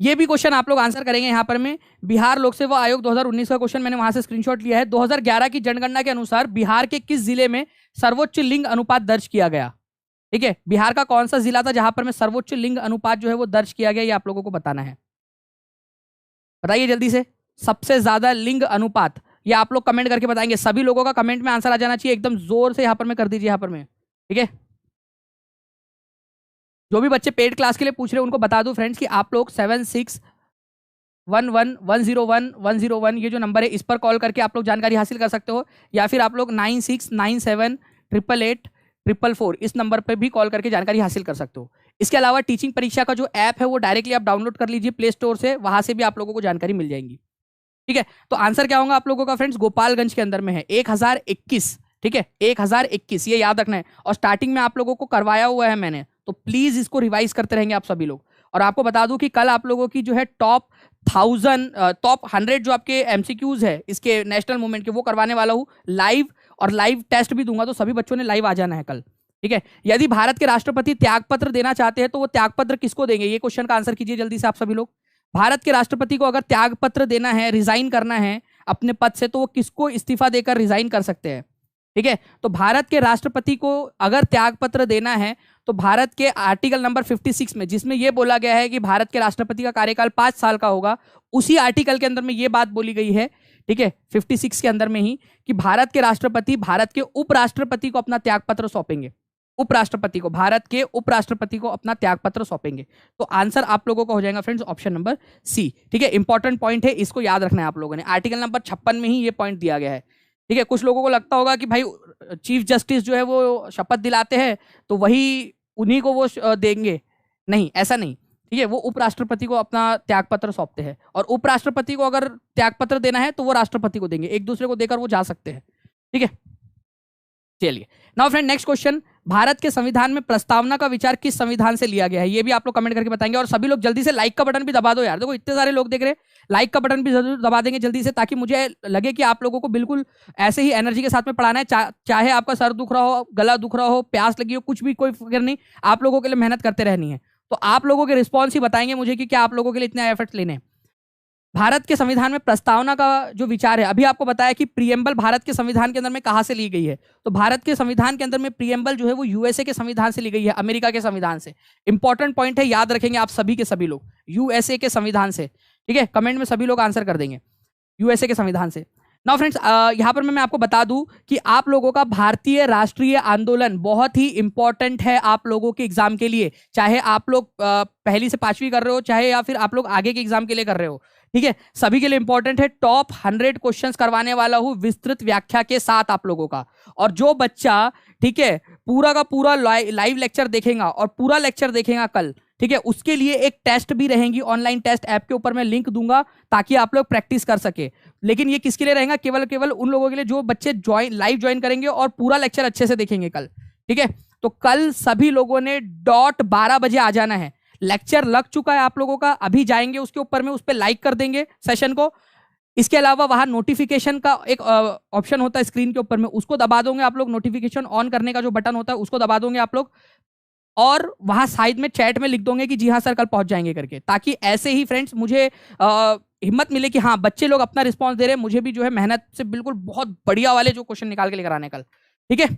ये भी क्वेश्चन आप लोग आंसर करेंगे यहाँ पर में। बिहार लोक सेवा आयोग 2019 का क्वेश्चन मैंने वहां से स्क्रीनशॉट लिया है। 2011 की जनगणना के अनुसार बिहार के किस जिले में सर्वोच्च लिंग अनुपात दर्ज किया गया, ठीक है। बिहार का कौन सा जिला था जहां पर में सर्वोच्च लिंग अनुपात जो है वो दर्ज किया गया, ये आप लोगों को बताना है। बताइए जल्दी से, सबसे ज्यादा लिंग अनुपात, ये आप लोग कमेंट करके बताएंगे। सभी लोगों का कमेंट में आंसर आ जाना चाहिए, एकदम जोर से यहाँ पर में कर दीजिए यहाँ पर में, ठीक है। जो भी बच्चे पेड क्लास के लिए पूछ रहे हैं उनको बता दूं फ्रेंड्स कि आप लोग 7611101101 ये जो नंबर है इस पर कॉल करके आप लोग जानकारी हासिल कर सकते हो, या फिर आप लोग 9697888844 इस नंबर पर भी कॉल करके जानकारी हासिल कर सकते हो। इसके अलावा टीचिंग परीक्षा का जो ऐप है वो डायरेक्टली आप डाउनलोड कर लीजिए प्ले स्टोर से, वहां से भी आप लोगों को जानकारी मिल जाएगी, ठीक है। तो आंसर क्या होगा आप लोगों का फ्रेंड्स, गोपालगंज के अंदर में है 1021, ठीक है, 1021 ये याद रखना है। और स्टार्टिंग में आप लोगों को करवाया हुआ है मैंने, तो प्लीज इसको रिवाइज करते रहेंगे आप सभी लोग। और आपको बता दूं कि कल आप लोगों की जो है टॉप 100 जो आपके एमसीक्यूज है इसके नेशनल मूवमेंट के, वो करवाने वाला हूं लाइव, और लाइव टेस्ट भी दूंगा। तो सभी बच्चों ने लाइव आ जाना है कल, ठीक है। यदि भारत के राष्ट्रपति त्यागपत्र देना चाहते हैं तो वो त्यागपत्र किसको देंगे, ये क्वेश्चन का आंसर कीजिए जल्दी से आप सभी लोग। भारत के राष्ट्रपति को अगर त्यागपत्र देना है, रिजाइन करना है अपने पद से, तो वो किसको इस्तीफा देकर रिजाइन कर सकते हैं, ठीक है। तो भारत के राष्ट्रपति को अगर त्यागपत्र देना है तो भारत के आर्टिकल नंबर 56 में, जिसमें यह बोला गया है कि भारत के राष्ट्रपति का कार्यकाल 5 साल का होगा, उसी आर्टिकल के अंदर में यह बात बोली गई है, ठीक है, 56 के अंदर में ही, कि भारत के राष्ट्रपति भारत के उपराष्ट्रपति को अपना त्यागपत्र सौंपेंगे। उपराष्ट्रपति को, भारत के उपराष्ट्रपति को अपना त्यागपत्र सौंपेंगे। तो आंसर आप लोगों का हो जाएगा फ्रेंड्स ऑप्शन नंबर सी, ठीक है। इंपॉर्टेंट पॉइंट है, इसको याद रखना है आप लोगों ने। आर्टिकल नंबर 56 में ही ये पॉइंट दिया गया है, ठीक है। कुछ लोगों को लगता होगा कि भाई चीफ जस्टिस जो है वो शपथ दिलाते हैं तो वही उन्हीं को वो देंगे, नहीं, ऐसा नहीं, ठीक है। वो उपराष्ट्रपति को अपना त्यागपत्र सौंपते हैं, और उपराष्ट्रपति को अगर त्यागपत्र देना है तो वो राष्ट्रपति को देंगे, एक दूसरे को देकर वो जा सकते हैं, ठीक है। चलिए now friend next question, Bharat के संविधान में प्रस्तावना का विचार किस संविधान से लिया गया है, ये भी आप लोग कमेंट करके बताएंगे। और सभी लोग जल्दी से लाइक का बटन भी दबा दो यार, देखो इतने सारे लोग देख रहे हैं, लाइक का बटन भी जरूर दबा देंगे जल्दी से, ताकि मुझे लगे कि आप लोगों को बिल्कुल ऐसे ही एनर्जी के साथ में पढ़ाना है। चाहे आपका सर दुख रहा हो, गला दुख रहा हो, प्यास लगी हो, कुछ भी, कोई फिक्र नहीं, आप लोगों के लिए मेहनत करते रहनी है। तो आप लोगों के रिस्पॉन्स ही बताएंगे मुझे कि क्या आप लोगों के लिए इतने एफर्ट्स लेने हैं। भारत के संविधान में प्रस्तावना का जो विचार है, अभी आपको बताया कि प्रियम्बल भारत के संविधान के अंदर में कहां से ली गई है, तो भारत के संविधान के अंदर में प्रियम्बल जो है वो यूएसए के संविधान से ली गई है, अमेरिका के संविधान से। इंपॉर्टेंट पॉइंट है, याद रखेंगे आप सभी के सभी लोग, यूएसए के संविधान से, ठीक है। कमेंट में सभी लोग आंसर कर देंगे, यूएसए के संविधान से। नाउ फ्रेंड्स यहां पर मैं आपको बता दूं कि आप लोगों का भारतीय राष्ट्रीय आंदोलन बहुत ही इंपॉर्टेंट है आप लोगों के एग्जाम के लिए, चाहे आप लोग पहली से 5वीं कर रहे हो, चाहे या फिर आप लोग आगे के एग्जाम के लिए कर रहे हो, ठीक है, सभी के लिए इंपॉर्टेंट है। टॉप 100 क्वेश्चंस करवाने वाला हूं विस्तृत व्याख्या के साथ आप लोगों का। और जो बच्चा, ठीक है, पूरा का पूरा लाइव लेक्चर देखेगा और पूरा लेक्चर देखेगा कल, ठीक है, उसके लिए एक टेस्ट भी रहेगी, ऑनलाइन टेस्ट, ऐप के ऊपर मैं लिंक दूंगा ताकि आप लोग प्रैक्टिस कर सके। लेकिन ये किसके लिए रहेगा, केवल उन लोगों के लिए जो बच्चे लाइव ज्वाइन करेंगे और पूरा लेक्चर अच्छे से देखेंगे कल, ठीक है। तो कल सभी लोगों ने डॉट 12 बजे आ जाना है। लेक्चर लग चुका है आप लोगों का, अभी जाएंगे उसके ऊपर में, उस पर लाइक कर देंगे सेशन को। इसके अलावा वहां नोटिफिकेशन का एक ऑप्शन होता है स्क्रीन के ऊपर में, उसको दबा दोगे आप लोग, नोटिफिकेशन ऑन करने का जो बटन होता है उसको दबा दोगे आप लोग, और वहां साइड में चैट में लिख दोगे कि जी हाँ सर कल पहुंच जाएंगे करके, ताकि ऐसे ही फ्रेंड्स मुझे हिम्मत मिले कि हाँ बच्चे लोग अपना रिस्पांस दे रहे हैं, मुझे भी जो है मेहनत से बिल्कुल बहुत बढ़िया वाले जो क्वेश्चन निकाल के लेकर आने कल, ठीक है,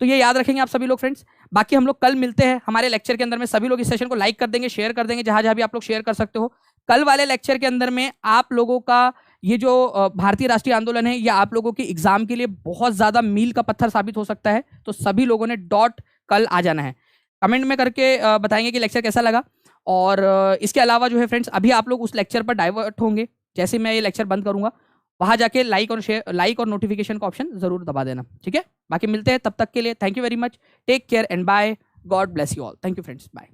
तो ये याद रखेंगे आप सभी लोग फ्रेंड्स। बाकी हम लोग कल मिलते हैं हमारे लेक्चर के अंदर में। सभी लोग इस सेशन को लाइक कर देंगे, शेयर कर देंगे, जहां जहां भी आप लोग शेयर कर सकते हो। कल वाले लेक्चर के अंदर में आप लोगों का ये जो भारतीय राष्ट्रीय आंदोलन है, ये आप लोगों के एग्जाम के लिए बहुत ज्यादा मील का पत्थर साबित हो सकता है। तो सभी लोगों ने डॉट कल आ जाना है। कमेंट में करके बताएंगे कि लेक्चर कैसा लगा। और इसके अलावा जो है फ्रेंड्स, अभी आप लोग उस लेक्चर पर डाइवर्ट होंगे। जैसे मैं ये लेक्चर बंद करूंगा, वहां जाके लाइक और नोटिफिकेशन का ऑप्शन जरूर दबा देना। ठीक है, बाकी मिलते हैं, तब तक के लिए thank you very much, take care and bye, God bless you all, thank you friends, bye.